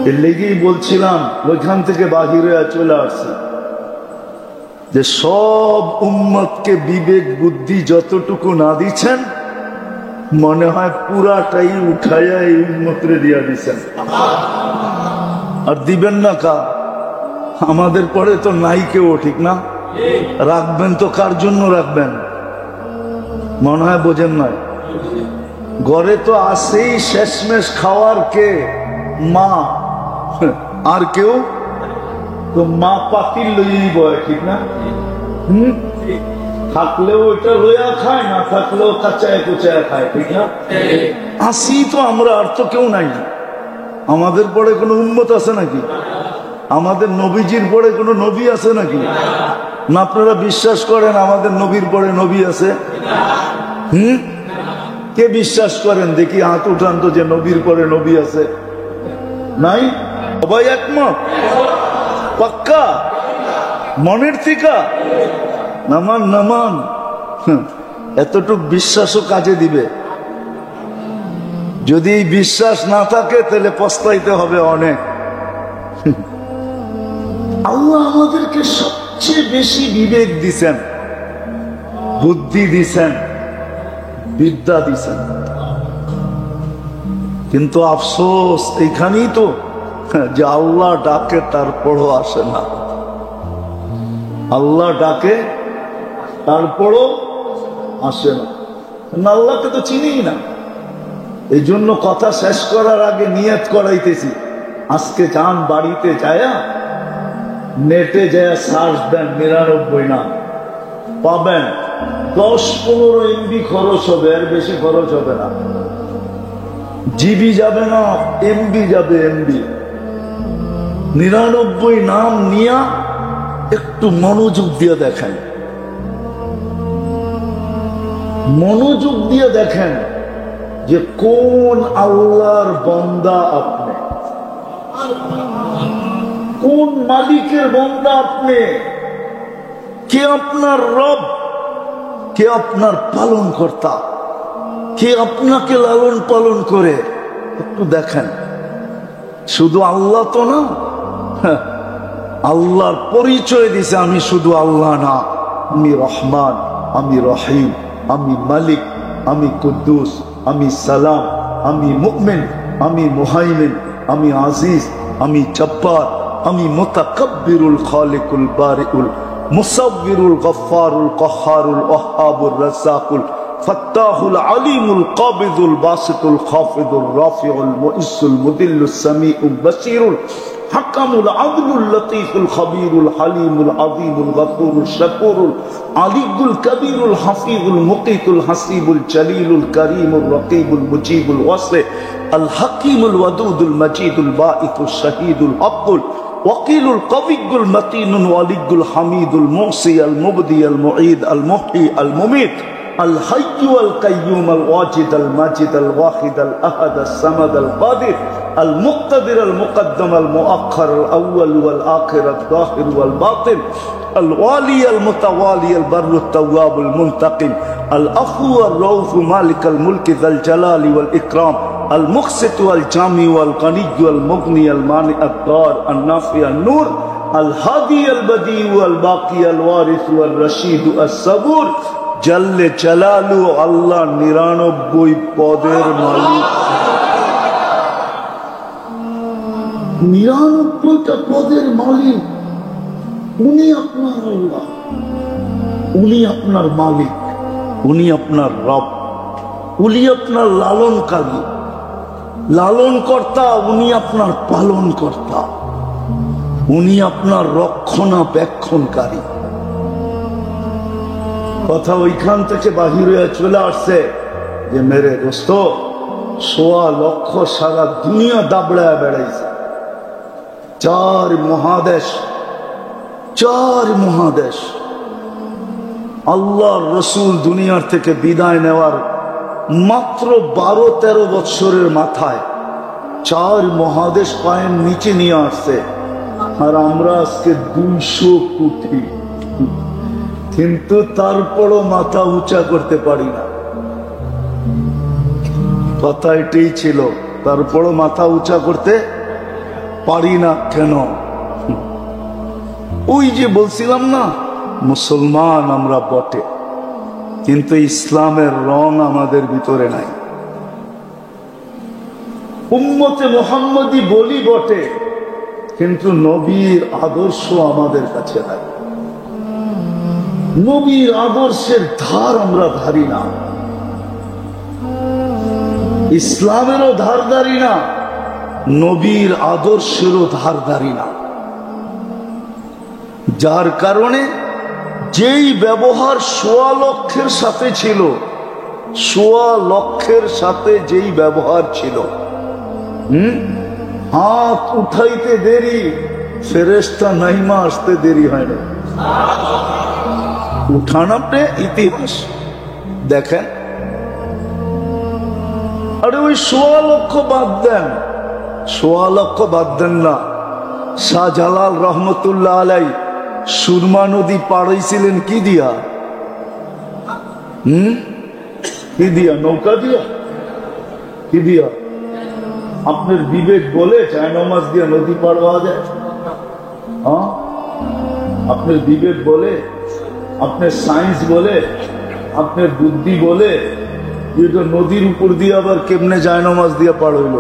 এর লেগেই বলছিলাম, ওইখান থেকে বাহিরে চলে আসছে যে সব উম্মতকে বিবেক বুদ্ধি যতটুকু না দিচ্ছেন, মনে হয় পুরাটাই উঠাইয়া এই উম্মতরে দিয়া দিচ্ছেন। আর দিবেন না কা? আমাদের পরে তো নাই কেউ, ঠিক না? রাখবেন তো কার জন্য রাখবেন? মনে হয় বোঝেন না। ঘরে তো আসেই শেষমেশ খাওয়ার কে? মা। আর কেউ তো মা পাতিল লইয়েই বয়, ঠিক না? থাকলেও ওইটা লইয়া খায়, না থাকলেও কাঁচায় কুচায় খায়, ঠিক না? আসি তো আমরা, আর তো কেউ নাই। আমাদের পরে কোনো উম্মত আছে নাকি? আমাদের নবীজির পরে কোনো নবী আছে নাকি? না আপনারা বিশ্বাস করেন আমাদের নবীর পরে নবী আছে? কে বিশ্বাস করেন দেখি? হাত উঠান তো যে নবীর পরে নবী আছে। নাই? সবাই একমত? পাক্কা? মনের থেকে? নামান নামান। এতটুক বিশ্বাসও কাজে দিবে। যদি এই বিশ্বাস না থাকে তাহলে পস্তাইতে হবে অনেক। আমাদেরকে সবচেয়ে বেশি বিবেক দিছেন, বুদ্ধি দিছেন, বিদ্যা দিছেন। কিন্তু আফসোস এইখানেই তো যে আল্লাহ ডাকে তারপরও আসে না। আল্লাহ ডাকে তারপরও আসে না। আল্লাহকে তো চিনি না। এই জন্য কথা শেষ করার আগে নিয়ত করাইতেছি, আজকে যান বাড়িতে যায়া নেটে যায় সার্চ দেন 99 নাম পাবেন। 10-15 MB খরচ হবে, এর বেশি খরচ হবে না। জিবি যাবে না, এমবি যাবে, এমবি। 99 নাম নিয়া একটু মনোযোগ দিয়ে দেখেন, মনোযোগ দিয়ে দেখেন যে কোন আল্লাহর বান্দা আপনি, কোন মালিকের বান্দা আপনি, কে আপনার রব, কে আপনার পালন কর্তা, কে আপনাকে লালন পালন করে। একটু দেখেন। শুধু আল্লাহ তো না, আল্লাহর পরিচয় দিছে আমি শুধু আল্লাহ না, আমি রহমান, আমি রহিম, আমি মালিক, আমি কুদ্দুস, আমি সালাম, আমি মুমিন, আমি মুহাইমিন, আমি আজিজ, আমি জব্বার, আমি মুতাকাব্বিরুল খালিকুল বারিউল মুসাব্বিরুল গফফারুল কহ্হারুল ওয়াহ্হাবুর রাজ্জাকুল ফাত্তাহুল আলিমুল কাবিদুল বাসিতুল খাফিদুর রাফিউল মুইসুল মুদিল্লুস সামিউল বাসিরুল হাকামুল আদলুল লতীফুল খবীরুল হালিমুল আযীমুল গফুরুল শাকুরুল আলিয়ুল কবীরুল হাফিজুল মুকিতুল হাসিবুল জলিলুল করিমুর রকিবুল মুজিবুল ওয়াসি আল হাকিমুল ওয়াদুদুল মজিদুল বাঈতুল শহীদুল হকুল وقيل القوي المتين الولي الحميد المعصي المبدي المعيد المحيي المميت الحي القيوم الواجد الماجد الواحد الأحد الصمد القادر المقتدر المقدم المؤخر الأول والآخر الظاهر والباطن الوالي المتوالي البر التواب المنتقم العفو الرؤوف مالك الملك ذا الجلال والإكرام المقسط والجامع والغني والمغني المانع الضار النافع النور الهادي البديع والباقي الوارث والرشيد الصبور جل جلاله الله 99 পদের মালিক। 99টা পদের মালিক উনি আপনার আল্লাহ, উনি আপনার মালিক, উনি আপনার রব, উনি আপনার লালনকারী, লালন কর্তা, উনি আপনার পালন কর্তা, উনি আপনার রক্ষণাবেক্ষণকারী। কথা ওইখান থেকে বাহির হয়ে চলে আসছে যে মেরে দোস্ত 1.25 লক্ষ সারা দুনিয়া দাবড়ায় বেড়াইছে। 4 মহাদেশ, 4 মহাদেশ। আল্লাহর রসুল দুনিয়ার থেকে বিদায় নেওয়ার মাত্র 12-13 বৎসরের মাথায় 4 মহাদেশ পায়ের নিচে নিয়ে আসছে। আর আমরা আজকে 200 কোটি, কিন্তু তারপরও মাথা উঁচা করতে পারি না। কথা এটাই ছিল, তারপরও মাথা উঁচা করতে পারি না। কেন? ওই যে বলছিলাম না, মুসলমান আমরা বটে, কিন্তু ইসলামের রং আমাদের ভিতরে নাই। উম্মতে মুহাম্মদী বলি বটে, কিন্তু নবীর আদর্শ আমাদের কাছে নাই। নবীর আদর্শের ধার আমরা ধারি না, ইসলামেরও ধার ধারি না, নবীর আদর্শেরও ধার ধারি না। যার কারণে যেই ব্যবহার 1.25 লক্ষের সাথে ছিল, 1.25 লক্ষের সাথে যেই ব্যবহার ছিল, হাত উঠাইতে দেরি, ফেরেশতা নাইমা আসতে দেরি হয় না। উঠান আপনি ইতিহাস দেখেন। আরে ওই 1.25 লক্ষ বাদ দেন, 1.25 লক্ষ বাদ দেন না। শাহজালাল রহমতুল্লাহ আলাই সুরমা নদী পাড়াইছিলেন কি দিয়া? কি দিয়া? নৌকা দিয়া? কি দিয়া? আপনার বিবেক বলে জায়নামাজ দিয়া নদী পার হওয়া যায়? আপনার বিবেক বলে, আপনার সায়েন্স বলে, আপনার বুদ্ধি বলে এটা নদীর উপর দিয়ে আবার কেমনে যায় নামাজ দিয়ে পার হইল,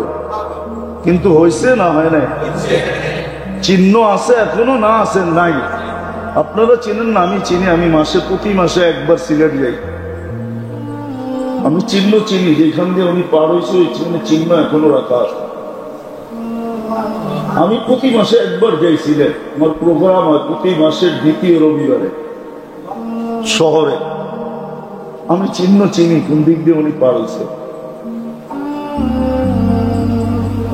কিন্তু হয়েছে না হয় না? চিহ্ন আছে এখনো না আছে নাই? আপনারা চিনেন না, আমি চিনি। আমি প্রতি মাসে একবার সিলেট যাই। আমি চিহ্ন চিনি, যেখান দিয়ে উনি পার হয়েছে ওই চিহ্ন এখনো রাখা আছে। আমি প্রতি মাসে একবার যাই সিলেট। আমার প্রোগ্রাম হয় প্রতি মাসের দ্বিতীয় রবিবারে শহরে। আমি চিহ্ন চিনি কোন দিক দিয়ে উনি পার হয়েছে।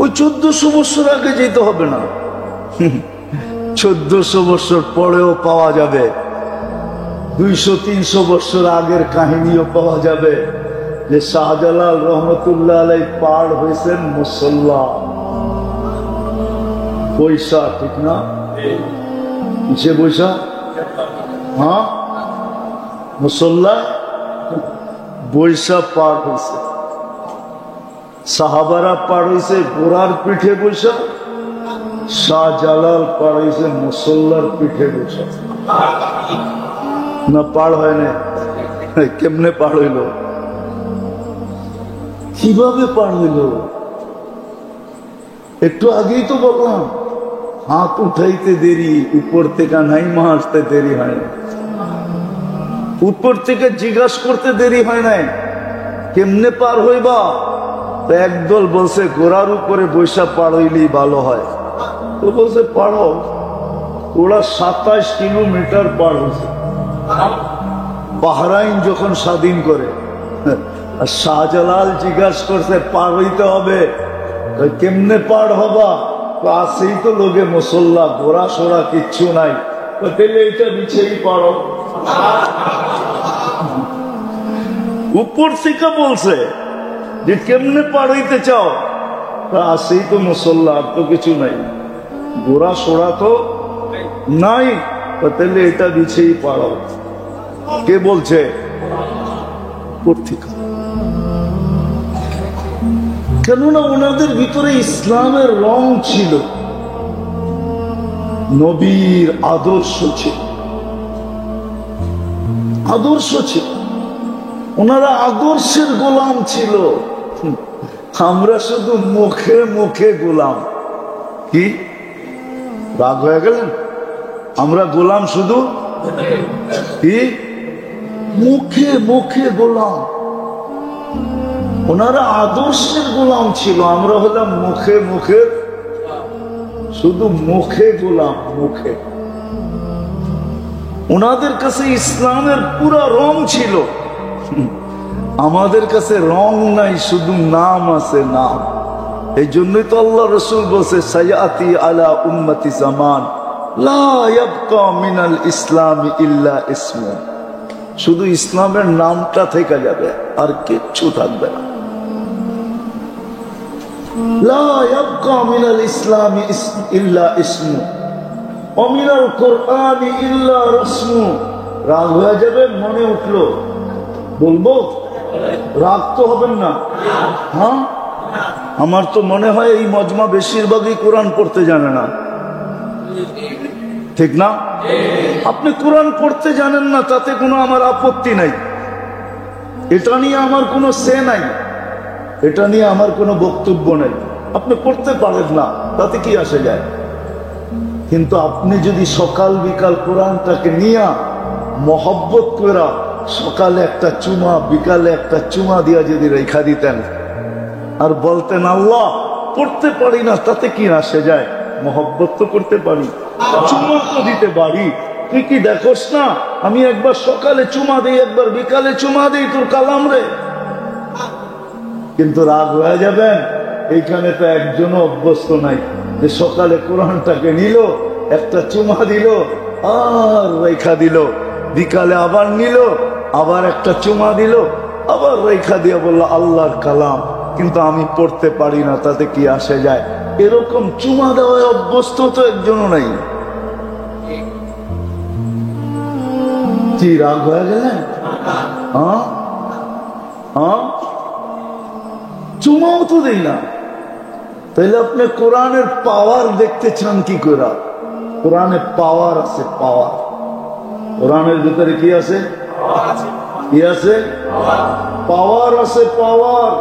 ওই 1400 বছর আগে যেতে হবে না, 1400 বছর পরেও পাওয়া যাবে। 200-300 বছর আগের কাহিনীও পাওয়া যাবে যে শাহজালাল রহমতুল্লাহ আলাই পার হয়েছেন মুসল্লা বৈশা, ঠিক না? সে বৈশা, হ্যাঁ, মুসল্লা বৈশা পার হয়েছে। সাহাবারা পার হয়েছে ঘোড়ার পিঠে বৈশা, শাহজালাল পার হয়েছে মুসল্লার পিঠে বৈশা। না পার হয় না? কেমনে পার হইল? কিভাবে পার হইল? একটু আগেই তো বললাম, হাত উঠাইতে দেরি, উপর থেকে নাইমা আসতে দেরি হয় না, উপর থেকে জিজ্ঞাসা করতে দেরি হয় নাই কেমনে পার হইবা। একদল বলছে ঘোড়ার উপরে বৈশা পার হইলেই ভালো হয়, তো বলছে পারো। ওরা 27 কিলোমিটার পার হয়েছে বাহরাইন যখন স্বাধীন করে। আর শাহজালাল জিজ্ঞাসা করছে পার হইতে হবে, কেমনে পার হবা? আসেই তো লোকে মুসল্লা, ঘোড়া সোড়া কিচ্ছু নাই, তাহলে এটা বিছেই পারো। উপর থেকে বলছে যে কেমনে পার হইতে চাও? আসেই তো মুসল্লা, আর তো কিছু নাই, ঘোড়া সোড়া তো নাই, তাহলে এটা বিছেই পারো। কে বলছে? কেননা ওনাদের ভিতরে ইসলামের রং ছিল, নবীর আদর্শ ছিল, আদর্শ ছিল। ওনারা আদর্শের গোলাম ছিল। আমরা শুধু মুখে মুখে গোলাম। কি রাগ হয়ে গেলেন? আমরা গোলাম শুধু কি মুখে মুখে গোলাম। ওনারা আদর্শের গোলাম ছিল, আমরা হলাম মুখে মুখে, শুধু মুখে গোলাম, মুখে। ওনাদের কাছে ইসলামের পুরা রং ছিল, আমাদের কাছে রং নাই, শুধু নাম আছে, নাম। এই জন্যই তো আল্লাহ রসুল বলছে সায়াতি আলা উম্মতি জামান লা ইয়াবকা মিনাল ইসলামি ইল্লা ইসমু। শুধু ইসলামের নামটা থেকে যাবে, আর কিচ্ছু থাকবে না। লা ইয়াবকা মিনাল ইসলামি ইল্লা ইসমু ওয়া মিনাল কুরআনি ইল্লা রাসমু। রাগ হয়ে যাবে, মনে উঠলো বলবো, রাগ তো হবেন না। হ্যাঁ, আমার তো মনে হয় এই মজমা বেশিরভাগই কোরআন পড়তে জানে না, ঠিক না? আপনি কোরআন পড়তে জানেন না, তাতে কোনো আমার আপত্তি নাই, এটা নিয়ে আমার কোনো সে নাই, এটা নিয়ে আমার কোনো বক্তব্য নেই। আপনি পড়তে পারেন না, তাতে কি আসে যায়? কিন্তু আপনি যদি সকাল বিকাল কোরআনটাকে নিয়ে মহব্বত করা, সকালে একটা চুমা বিকালে একটা চুমা দিয়া যদি রেখা দিতেন আর বলতেন আল্লাহ পড়তে পারি না, তাতে কি আসে যায়? মহব্বত তো করতে পারি, চুমা তো দিতে পারি। তুই কি দেখোস না আমি একবার সকালে চুমা দিই, একবার বিকালে চুমা দিই তোর কালাম রে। কিন্তু রাগ হয়ে যাবেন, এইখানে তো একজনও অভ্যস্ত নাই যে সকালে কোরআনটাকে নিল, একটা চুমা দিল আর রেখা দিল, বিকালে আবার নিল, আবার একটা চুমা দিল, আবার রেখা দিয়ে বলল আল্লাহর কালাম, কিন্তু আমি পড়তে পারি না, তাতে কি আসে যায়? এরকম চুমা দেওয়ায় অভ্যস্ত তো একজনও নাই। কি রাগ হয়ে গেলেন? হ্যাঁ হ্যাঁ, চুমাও তো দেই না। তাইলে আপনি কোরআনের পাওয়ার দেখতে চান কি করে? কোরআনে পাওয়ার আছে, পাওয়ার। কোরআনের ভিতরে কি আছে? কি আছে? পাওয়ার আছে, পাওয়ার।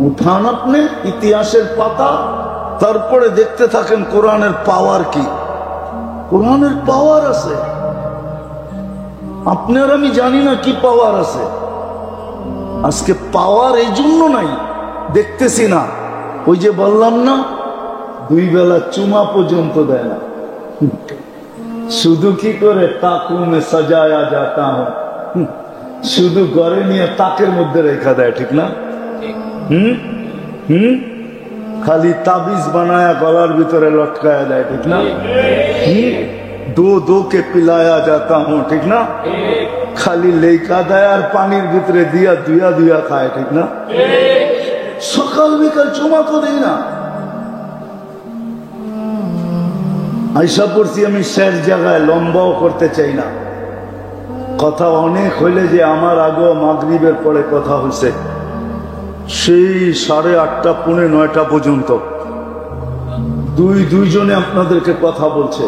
উঠান আপনি ইতিহাসের পাতা, তারপরে দেখতে থাকেন কোরআনের পাওয়ার কি। কোরআনের পাওয়ার আছে। আপনার আমি জানি না কি পাওয়ার আছে। আজকে পাওয়ার এই জন্য নাই, দেখতেছি না। ওই যে বললাম না, 2 বেলা চুমা পর্যন্ত দেয় না। শুধু কি করে তাকুমে সাজায়া যাতা হুঁ, শুধু ঘরে নিয়ে তাকের মধ্যে রেখা দেয়, ঠিক না? খালি তাবিজ বানায়া গলার ভিতরে লটকায়া দেয়, ঠিক না? দো কে পিলায়া যাতা হুঁ, ঠিক না? খালি লেখা দেয় আর পানির ভিতরে দিয়া দুয়া খায়, ঠিক না? সকাল বিকাল চুমা তো দেই না। আইসা পড়ছি আমি শেষ জায়গায়, লম্বাও করতে চাই না। কথা অনেক হইলে যে আমার আগেও মাগরিবের পরে কথা হয়েছে, সেই 8:30 পৌনে 9টা পর্যন্ত দুইজনে আপনাদেরকে কথা বলছে।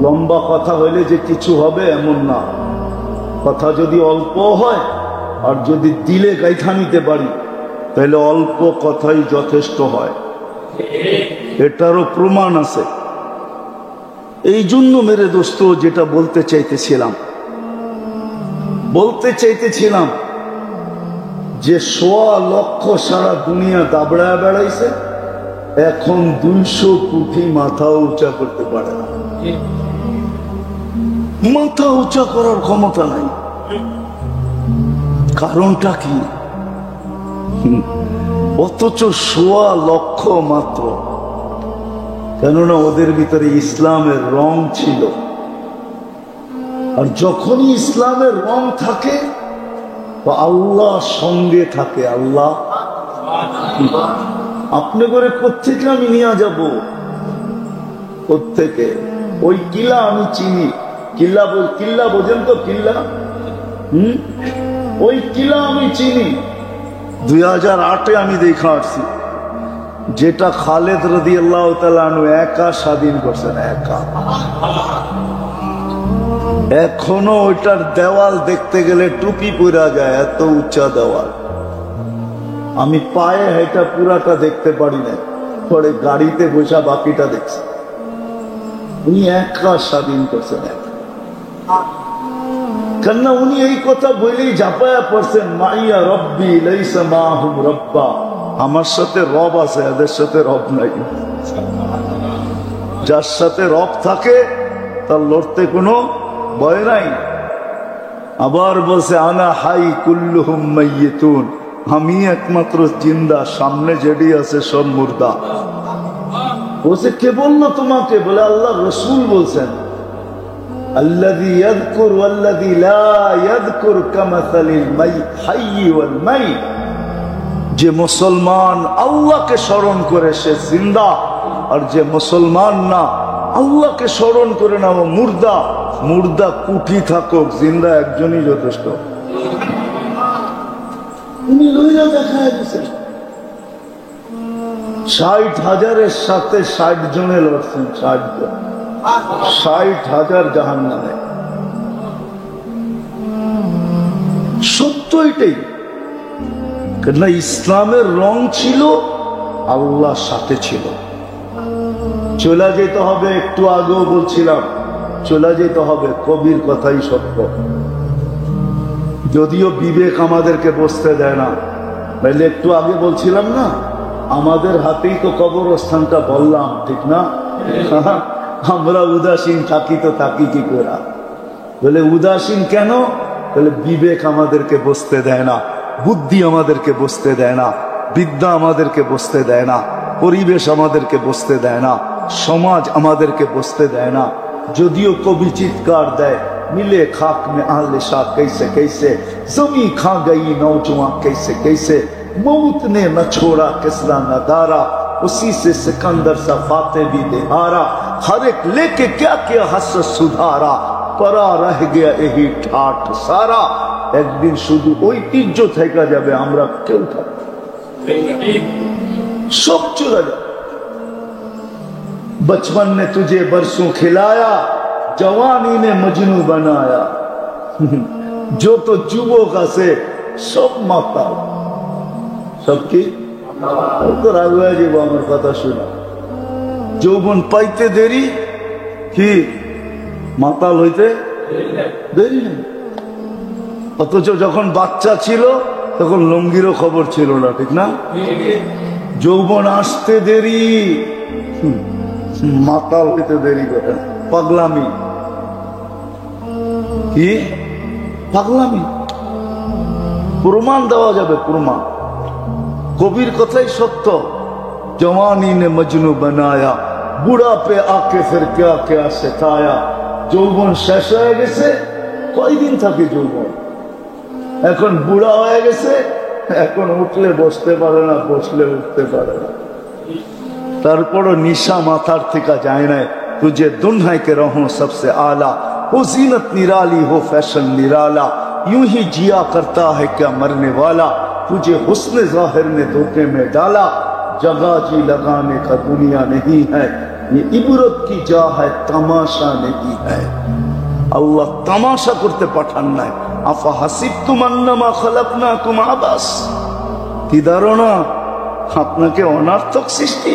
লম্বা কথা হইলে যে কিছু হবে এমন না। কথা যদি অল্প হয় আর যদি দিলে গাইথা নিতে পারি, তাহলে অল্প কথাই যথেষ্ট হয়। এটারও প্রমাণ আছে। এই জন্য মেরে দোস্ত, যেটা বলতে চাইতেছিলাম যে 1.25 লক্ষ সারা দুনিয়া দাবড়ায় বেড়াইছে, এখন 200 কোটি মাথা উঁচা করতে পারে না। মাথা উঁচা করার ক্ষমতা নাই। কারণটা কি? অথচ 1.25 লক্ষ মাত্র। কেননা ওদের ভিতরে ইসলামের রং ছিল। আর যখনই ইসলামের রং থাকে তো আল্লাহ সঙ্গে থাকে। আল্লাহ আপনি করে কোত্থেকে আমি নিয়ে যাব? কোত্থেকে? ওই কিলা আমি চিনি। কিল্লা বোঝেন তো? কিল্লা, ওই কিলা আমি চিনি। 2008-এ আমি দেখা আসছি, যেটা খালেদ রাদিয়াল্লাহু তাআলা আনহু একা স্বাধীন করছেন, একা। এখনো ওইটার দেওয়াল দেখতে গেলে টুপি পরা যায়, এত উঁচা দেওয়াল। আমি পায়ে হেঁটা পুরাটা দেখতে পারি না, পরে গাড়িতে বসা বাকিটা দেখছি। উনি একা স্বাধীন করছেন, একা। কেননা উনি এই কথা বলেই ঝাঁপায়া পড়ছেন, মাইয়া রব্বি লাইসা মাহুম রব্বা। আমার সাথে রব আছে, এদের সাথে রব নাই। যার সাথে রব থাকে তার লড়তে কোনো ভয় নাই। আবার বলছে, আনা হাই কুল্লুহুম মাইয়িতুন, আমি একমাত্র জিন্দা, সামনে যেটি আছে সব মুর্দা। বলছে, কে বললো তোমাকে? বলে আল্লাহ রসুল বলছেন, আল্লাযী ইয়াযকুর ওয়াল্লাযী লা ইয়াযকুর কামাসালিল হাইয়্যি ওয়াল মাইত। যে মুসলমান আল্লাহকে স্মরণ করে সে জিন্দা, আর যে মুসলমান না আল্লাহকে স্মরণ করে না ও মুর্দা। মুর্দা কুটি থাকুক, জিন্দা একজনই যথেষ্ট। উনি লইয়া দেখায় দিয়েছেন 60,000-এর সাথে 60 জনে লড়ছেন, 60 জন, 60,000 জাহান্নামে। সত্য এটাই। কেননা ইসলামের রং ছিল, আল্লাহর সাথে ছিল। চলে যেতে হবে, একটু আগেও বলছিলাম, চলে যেতে হবে। কবির কথাই সত্য। যদিও বিবেক আমাদেরকে বসতে দেয় না। তাহলে একটু আগে বলছিলাম না, আমাদের হাতেই তো কবরস্থানটা, বললাম ঠিক না? আমরা উদাসীন থাকি তো থাকি কি করে? বলে উদাসীন কেন? বলে বিবেক আমাদেরকে বসতে দেয় না, বুদ্ধি আমাদেরকে বসতে দেয় না, বিদ্যা আমাদেরকে বসতে দেয় না, পরিবেশ আমাদেরকে বসতে দেয় না, সমাজ আমাদেরকে বসতে দেয় না। যদিও কবি চিৎকার দেয়, मिले खाक में आहले शाह कैसे कैसे, जमी खा गई नौजवां कैसे कैसे, मौत ने न छोड़ा किसरा नदारा, उसी से सिकंदर सा फाते भी देहारा, हर एक लेके क्या क्या हस सुधारा, परा रह गया यही ठाठ सारा। एक दिन शुद्ध ঐতিহ্য থেকে যাবে, আমরা কেউ থাকবো, सब चला जाए। बचपन ने तुझे बरसों खिलाया, जवानी ने मजनू बनाया। যত যুবক আছে সব মাতাল, সব কি তো রাগ হয়ে যাবো আমার কথা শুনে। যৌবন পাইতে দেরি, কি মাতাল হইতে দেরি নেই। অথচ যখন বাচ্চা ছিল তখন লঙ্গিরও খবর ছিল না, ঠিক না? যৌবন আসতে দেরি, মাতাল হইতে দেরি করে। পাগলামি, কি পাগলামি, প্রমাণ দেওয়া যাবে, প্রমাণ। কবির কথাই সত্য, জওয়ানি ने मजनू बनाया, বুড়া पे आके फिर क्या क्या सिखाया। যৌবন শেষ হয়ে গেছে, কয়দিন থাকে যৌবন? এখন বুড়া হয়ে গেছে, এখন উঠলে বসতে পারে না, বসলে উঠতে পারে না। তারপরও নিশা মাথার থেকে যায় না। तुझे दुन्हा के रहो सबसे आला, हो जीनत निराली हो फैशन निराला, यूं ही जिया करता है क्या मरने वाला, तुझे हुस्न जाहिर ने धोखे में डाला, जगह जी लगाने का दुनिया नहीं है, ये इबरत की जा है तमाशा नहीं है। अल्लाह तमाशा करते पाठान নাই। আফা হাসিবতুম আন্নামা খালাকনাকুম আবাস, কি ধারণা আপনাকে অনর্থক সৃষ্টি?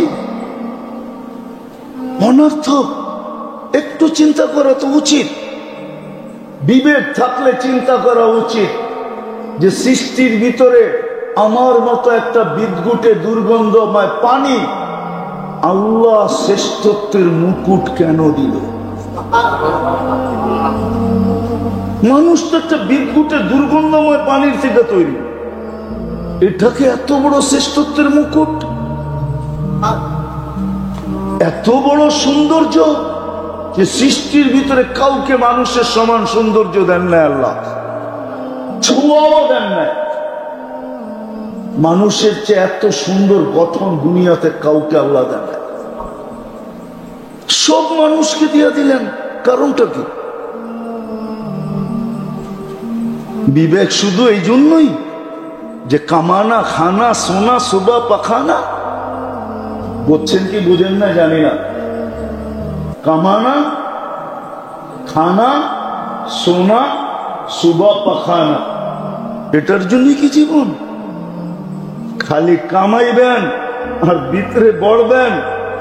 অনর্থক। একটু চিন্তা করা তো উচিত, বিবেক থাকলে চিন্তা করা উচিত যে সৃষ্টির ভিতরে আমার মতো একটা বিদ্যুটে দুর্গন্ধময় পানি আল্লাহ শ্রেষ্ঠত্বের মুকুট কেন দিল? মানুষ তো একটা বিদ্যুটে দুর্গন্ধময় পানির থেকে তৈরি, এটাকে এত বড় শ্রেষ্ঠত্বের মুকুট, এত বড় সৌন্দর্য যে সৃষ্টির ভিতরে কাউকে মানুষের সমান সৌন্দর্য দেন না আল্লাহ, ছোঁয়াও দেন না। মানুষের চেয়ে এত সুন্দর গঠন দুনিয়াতে কাউকে আল্লাহ দেন না। সব মানুষকে দিয়ে দিলেন, কারণটা কি? বিবেক শুধু এই জন্যই যে কামানা, খানা, সোনা, সুবা, পাখানা। বুঝছেন কি বুঝেন না জানি না। কামানা, খানা, সোনা, সুবা, পাখানা, এটার জন্য কি জীবন? খালি কামাইবেন আর ভিতরে বড়বেন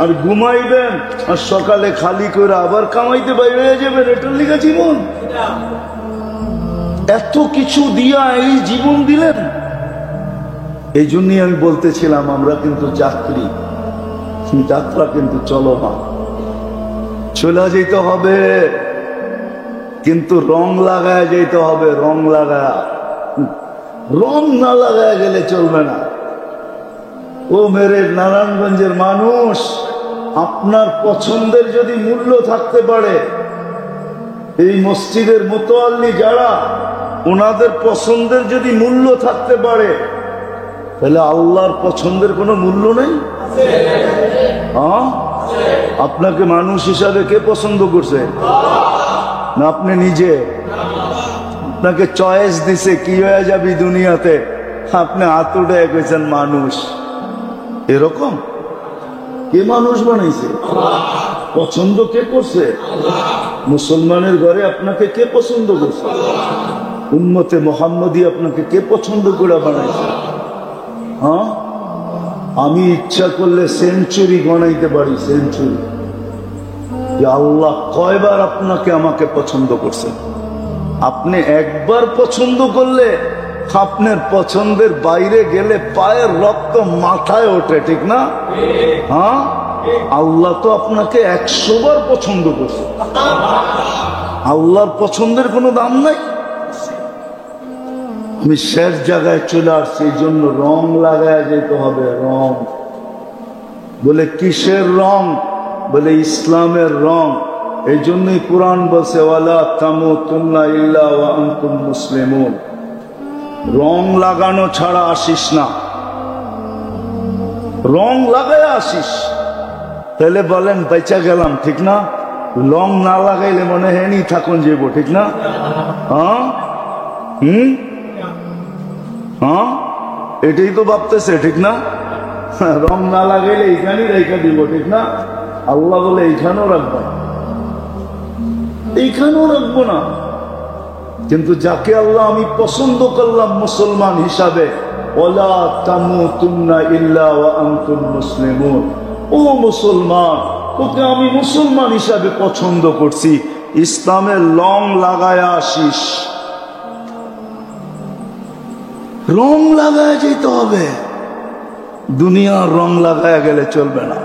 আর ঘুমাইবেন আর সকালে খালি করে আবার কামাইতে বাইরে হয়ে যাবেন, এটার লিগা জীবন? এত কিছু দিয়া এই জীবন দিলেন। এই জন্যই আমি বলতেছিলাম আমরা কিন্তু যাত্রী, যাত্রা কিন্তু চলমান। চলে যেতে হবে, কিন্তু রং লাগায় যেতে হবে, রং লাগায়। রং না লাগায় গেলে চলবে না। ও মেরে নারায়ণগঞ্জের মানুষ, আপনার পছন্দের যদি মূল্য থাকতে পারে, এই মসজিদের মুতাল্লি যারা, ওনাদের পছন্দের যদি মূল্য থাকতে পারে, তাহলে আল্লাহর পছন্দের কোনো মূল্য নেই? আপনাকে মানুষ হিসাবে কে পছন্দ করছে? না আপনি নিজে? আপনাকে চয়েস দিছে কি হয়ে যাবি দুনিয়াতে, আপনি হাত উঠে গেছেন মানুষ। এরকম কে মানুষ বানাইছে? পছন্দ কে করছে? মুসলমানের ঘরে আপনাকে কে পছন্দ করছে? উম্মতে মুহাম্মদী আপনাকে কে পছন্দ করে বানাইছে? হ্যাঁ, আমি ইচ্ছা করলে সেঞ্চুরি গণাইতে পারি, সেঞ্চুরি, যে আল্লাহ কয়বার আপনাকে আমাকে পছন্দ করছে। আপনি একবার পছন্দ করলে আপনার পছন্দের বাইরে গেলে পায়ের রক্ত মাথায় ওঠে, ঠিক না? হ্যাঁ, আল্লাহ তো আপনাকে 100 বার পছন্দ করছে। আল্লাহর পছন্দের কোনো দাম নাই। আমি শেষ জায়গায় চলে আসছি, এই জন্য রং লাগায় যেতে হবে। রং বলে কিসের রং? বলে ইসলামের রং। এই জন্যই কুরআন বলছে ওয়ালা তামুতুন্না ইল্লা ওয়া আনতুম মুসলিমুন। রং লাগানো ছাড়া আসিস না, রং লাগায় আসিস, তাহলে বলেন বেঁচে গেলাম, ঠিক না? রং না লাগাইলে মনে হয় নি থাকুন যাব, ঠিক না? হ্যাঁ, হ্যাঁ, এটাই তো ভাবতেছে, ঠিক না? রং না লাগাইলে এইখানেই রেখে দিব, ঠিক না? আল্লাহ বলে এইখানেও রাখবে। এইখানেও রাখবো না। কিন্তু যাকে আল্লাহ আমি পছন্দ করলাম মুসলমান হিসাবে, ওয়ালা তামুতুন্না ইল্লা ওয়া আনতুম মুসলিমুন, ও মুসলমান, তোকে আমি মুসলমান হিসাবে পছন্দ করছি, ইসলামের রং লাগায়া আসিস। রং লাগায় যেতে হবে, দুনিয়ার রং লাগায় গেলে চলবে না।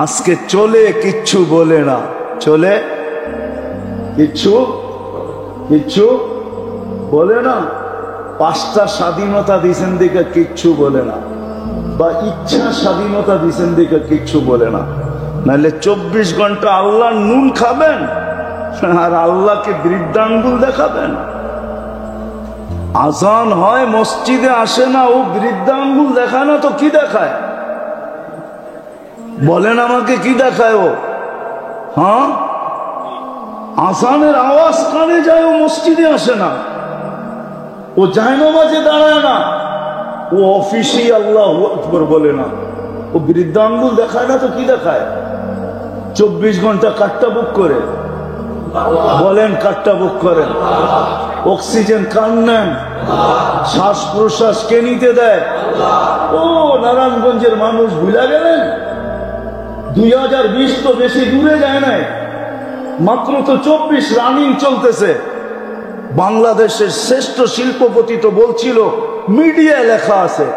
আজকে চলে কিচ্ছু বলে না, চলে কিচ্ছু কিচ্ছু বলে না। 5টা স্বাধীনতা দিছেন দিকে কিচ্ছু বলে না, বা ইচ্ছা স্বাধীনতা দিছেন দিকে কিচ্ছু বলে না। নাহলে 24 ঘন্টা আল্লাহ নুন খাবেন আর আল্লাহকে বৃদ্ধাঙ্গুল দেখাবেন। আজান হয়, মসজিদে আসে না, ও বৃদ্ধাঙ্গুল দেখায় না তো কি দেখায়? বলেন আমাকে, কি দেখায় ও? হ্যাঁ, আজানের আওয়াজ কানে যায়, ও মসজিদে আসে না, ও জায়নামাজে দাঁড়ায় না, ও অফিসে আল্লাহু আকবার বলে না, ও বৃদ্ধাঙ্গুল দেখায় না তো কি দেখায়? 24 ঘন্টা কাটটা বুক করে, বলেন কাটটা বুক করেন। অক্সিজেন কান নেন, শ্বাস প্রশ্বাস কে নিতে দেয়? ও নারায়ণগঞ্জের মানুষ ভুলে গেলেন? 2020 তো বেশি দূরে যায় নাই, মাত্র তো 24 রানিং চলতেছে। বাংলাদেশের শ্রেষ্ঠ শিল্পপতি তো বলছিল, মিডিয়ায় লেখা আছে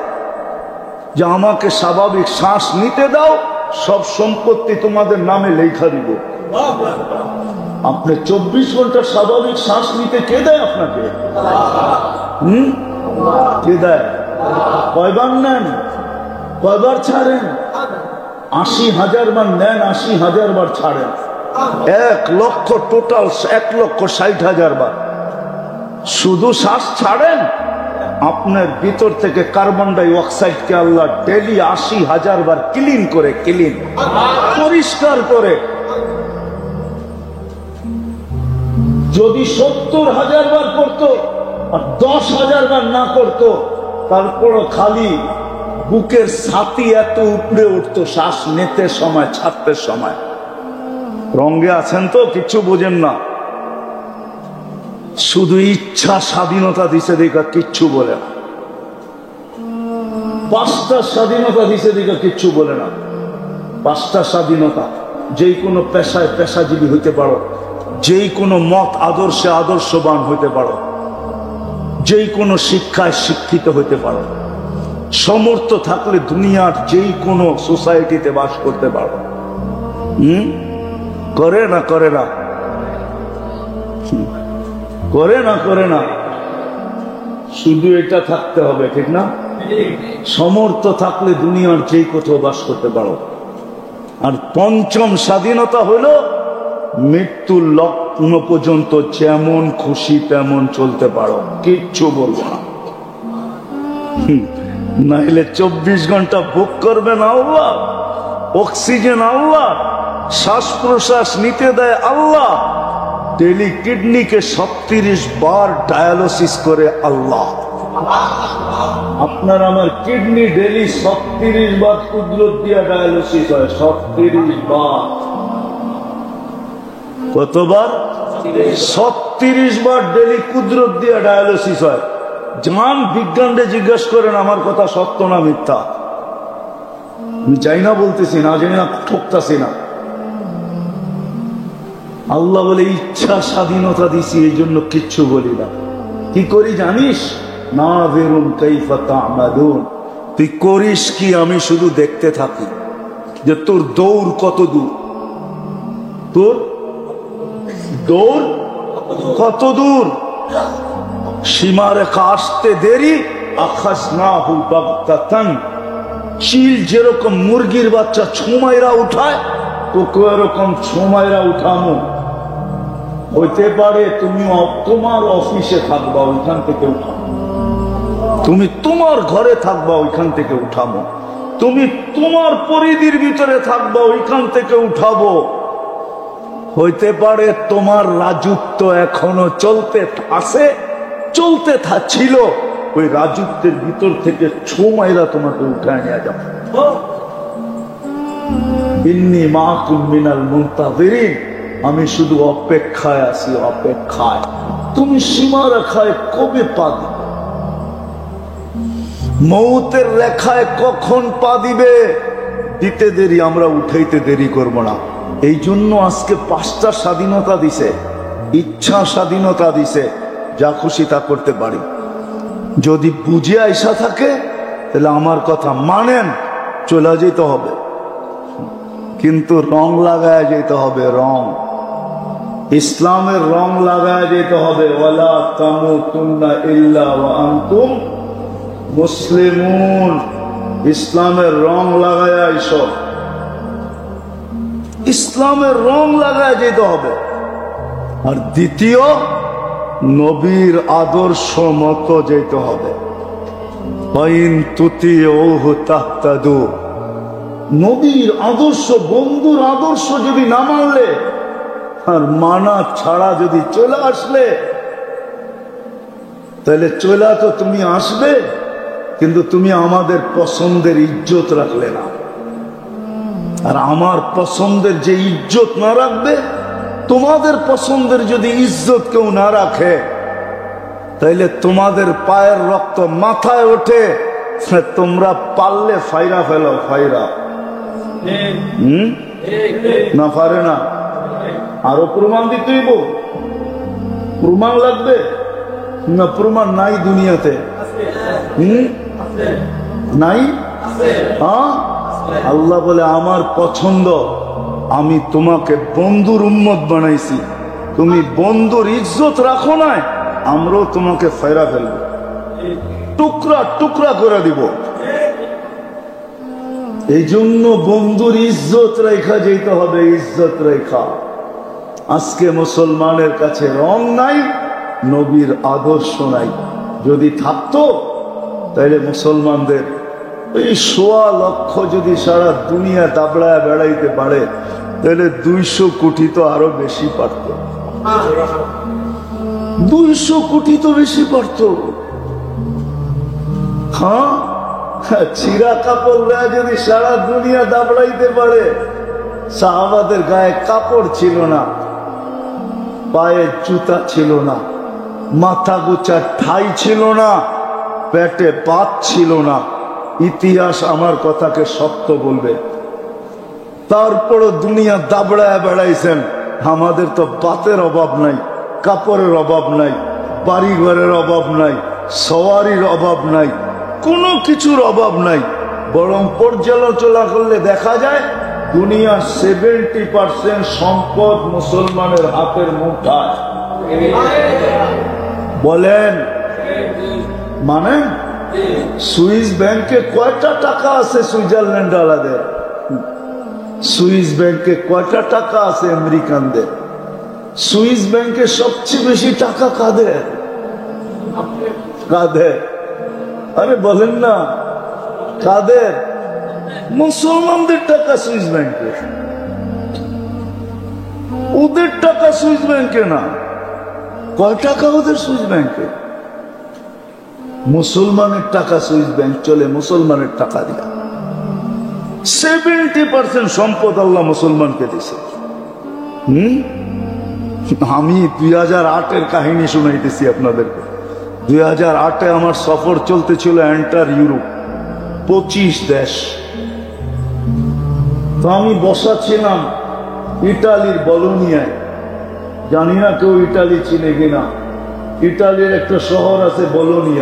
যে আমাকে স্বাভাবিক শ্বাস নিতে দাও, সব সম্পত্তি তোমাদের নামে লেখা দিব। আপনি 24 ঘন্টা স্বাভাবিক শ্বাস নিতে কে দেয় আপনাকে? কে দেয়? কয়বার নেন, কয়বার ছাড়েন? 80,000 বার নেন, 80,000 বার ছাড়েন। 1 লক্ষ, টোটাল 1,60,000 বার শুধু শ্বাস ছাড়েন। আপনার ভিতর থেকে কার্বন ডাই অক্সাইডকে আল্লাহ ডেলি 80,000 বার ক্লিন করে, ক্লিন পরিষ্কার করে। যদি 70,000 বার করতো আর 10,000 বার না করতো, তারপরও খালি বুকের ছাতি এত উপরে উঠতো শ্বাস নিতে সময়, ছাড়তে সময়। রঙে আছেন তো, কিছু বোঝেন না। শুধু ইচ্ছা স্বাধীনতা দিছে দেখা কিচ্ছু বলে না। 5টা স্বাধীনতা দিছে দেখা কিচ্ছু বলে না। 5টা স্বাধীনতা, যেই কোনো পেশায় পেশাজীবী হইতে পারো, যেই কোনো মত আদর্শে আদর্শবান হইতে পারো, যেই কোনো শিক্ষায় শিক্ষিত হইতে পারো, সমর্থ থাকলে দুনিয়ার যেই কোনো সোসাইটিতে বাস করতে পারো। করে না করে না করে না করে না, শুধু এটা থাকতে হবে, ঠিক না? সমর্থ থাকলে দুনিয়ার যেই কোথাও বাস করতে পারো। আর 5ম স্বাধীনতা হলো মৃত্যুর লগ্ন পর্যন্ত যেমন খুশি তেমন চলতে পারো, কিচ্ছু বলবো না। নাইলে 24 ঘন্টা বুক করবেন আল্লাহ, অক্সিজেন আল্লাহ, শ্বাস প্রশ্বাস নিতে দেয় আল্লাহ, ডেলি কিডনিকে 36 বার ডায়ালিসিস করে আল্লাহ। আপনার আমার কিডনি ডেলি 36 বার কুদরত দিয়া ডায়ালিসিস হয়, 36 বার। কতবার? 36 বার ডেলি কুদরত দিয়া ডায়ালিসিস হয়। জান বিজ্ঞানকে জিজ্ঞেস করেন আমার কথা সত্য না মিথ্যা। আমি যাই না বলতেছি না, জানি না ঠকতাছি না। আল্লাহ বলে ইচ্ছা স্বাধীনতা দিছি, এই জন্য কিচ্ছু বলি না। কি করি জানিস? না বেরুন কাইফা তা'মালুন, তুই করিস কি আমি শুধু দেখতে থাকি যে তোর দৌড় কত দূর, তোর দৌড় কত দূর। সীমারেখা আসতে দেরি, আখাযনাহু বাগতাতান, চিল যেরকম মুরগির বাচ্চা ছোমাইরা উঠায়, তোকে এরকম ছোমাইরা উঠানো। হইতে পারে তুমি তোমার অফিসে থাকবা, ওইখান থেকে উঠাবো। তুমি তোমার ঘরে থাকবা, ওইখান থেকে উঠাবো। তুমি তোমার পরিধির ভিতরে থাকবা, ওইখান থেকে উঠাবো। হইতে পারে তোমার রাজত্ব এখনো চলতে আছে, চলতে ছিল, ওই রাজত্বের ভিতর থেকে ছোমাইরা তোমাকে উঠায় নিয়ে যাবো। ইন্নী মাকুম মিনাল মুনতাযিরিন, আমি শুধু অপেক্ষায় আছি, অপেক্ষায়। তুমি সীমা রেখায় কবে পা দিবে? মৌতের রেখায় কখন পা দিবে? দিতে দেরি, আমরা উঠাইতে দেরি করব না। এই জন্য আজকে 5টা স্বাধীনতা দিছে, ইচ্ছা স্বাধীনতা দিছে, যা খুশি তা করতে পারি। যদি বুঝে আইসা থাকে তাহলে আমার কথা মানেন, চলে যেতে হবে, কিন্তু রং লাগায় যেতে হবে। রং, ইসলামের রং লাগায় যেতে হবে। ওয়ালা তামুতুন্না ইল্লা ওয়া আনতুম মুসলিমুন। ইসলামের রং লাগায় আইসো, ইসলামের রং লাগায় যেতে হবে। আর দ্বিতীয়, নবীর আদর্শ মতো যেতে হবে। ওয়াইন তুতিউহু তাহতাদু। নবীর আদর্শ, বন্ধুর আদর্শ যদি না মানলে আর মানা ছাড়া যদি চলে আসলে, তাহলে চলে তো তুমি আসবে, কিন্তু তুমি আমাদের পছন্দের ইজ্জত রাখলে না। আর আমার পছন্দের যে ইজ্জত না রাখবে, তোমাদের পছন্দের যদি ইজ্জত কেউ না রাখে, তাইলে তোমাদের পায়ের রক্ত মাথায় ওঠে, তোমরা পারলে ফাইরা ফেলো, ফাইরা। না পারে না? আরো প্রমাণ দিতেইব, প্রমাণ লাগবে না? প্রমাণ নাই দুনিয়াতে? নাই? হ্যাঁ, আল্লাহ বলে আমার পছন্দ, আমি তোমাকে বন্ধুর উম্মত বানাইছি, তুমি বন্ধুর ইজ্জত রাখো না, আমরাও তোমাকে ফায়রা ফেলবো, টুকরা টুকরা করে দিব। এই জন্য বন্ধুর ইজ্জত রেখা যেতে হবে, ইজ্জত রেখা। আজকে মুসলমানের কাছে রং নাই, নবীর আদর্শ নাই। যদি থাকতো তাহলে মুসলমানদের এই 1.25 লক্ষ যদি সারা দুনিয়া দাবড়ায় বেড়াইতে পারে, তাহলে 200 কোটি তো আরো বেশি পারত, 200 কোটি তো বেশি পারত। হ্যাঁ, ছিঁড়া কাপড় যদি সারা দুনিয়া দাবড়াইতে পারে। সাহাবাদের গায়ে কাপড় ছিল না, পায়ে জুতা ছিল না, মাথা গোছা ঠাই ছিল না, পেটে ভাত ছিল না। ইতিহাস আমার কথাকে সত্য বলবে। তারপরও দুনিয়া দাবড়ায় বেড়াইছেন। আমাদের তো ভাতের অভাব নাই, কাপড়ের অভাব নাই, বাড়ি ঘরের অভাব নাই, সওয়ারির অভাব নাই, কোনো কিছুর অভাব নাই। বরং পর্যালোচনা করলে দেখা যায় দুনিয়ার 70% সম্পদ মুসলমানের হাতের মুঠায়। বলেন মানে সুইস ব্যাংকে কয়টা টাকা আছে সুইজারল্যান্ড আলাদের? সুইস ব্যাংকে কয়টা টাকা আছে আমেরিকানদের? সুইস ব্যাংকে সবচেয়ে বেশি টাকা কাদের? কাদের? আরে বলেন না, কাদের? মুসলমানদের টাকা সুইস ব্যাংকে, ওদের টাকা সুইস ব্যাংকে না। কয় টাকা ওদের সুইস ব্যাংকে? মুসলমানের টাকা সুইস ব্যাংক চলে, মুসলমানের টাকা দিয়া। 70% সম্পদ আল্লাহ মুসলমানকে দিছে। আমি 2008-এর কাহিনী শুনাইতেছি আপনাদেরকে। 2008-এ আমার সফর চলতেছিল এন্টার ইউরোপ, 25 দেশ। তো আমি বসা ছিলাম ইটালির বলোনিয়ায়। জানি না কেউ ইটালি চিনে কিনা। ইটালির একটা শহর আছে বলোনিয়া।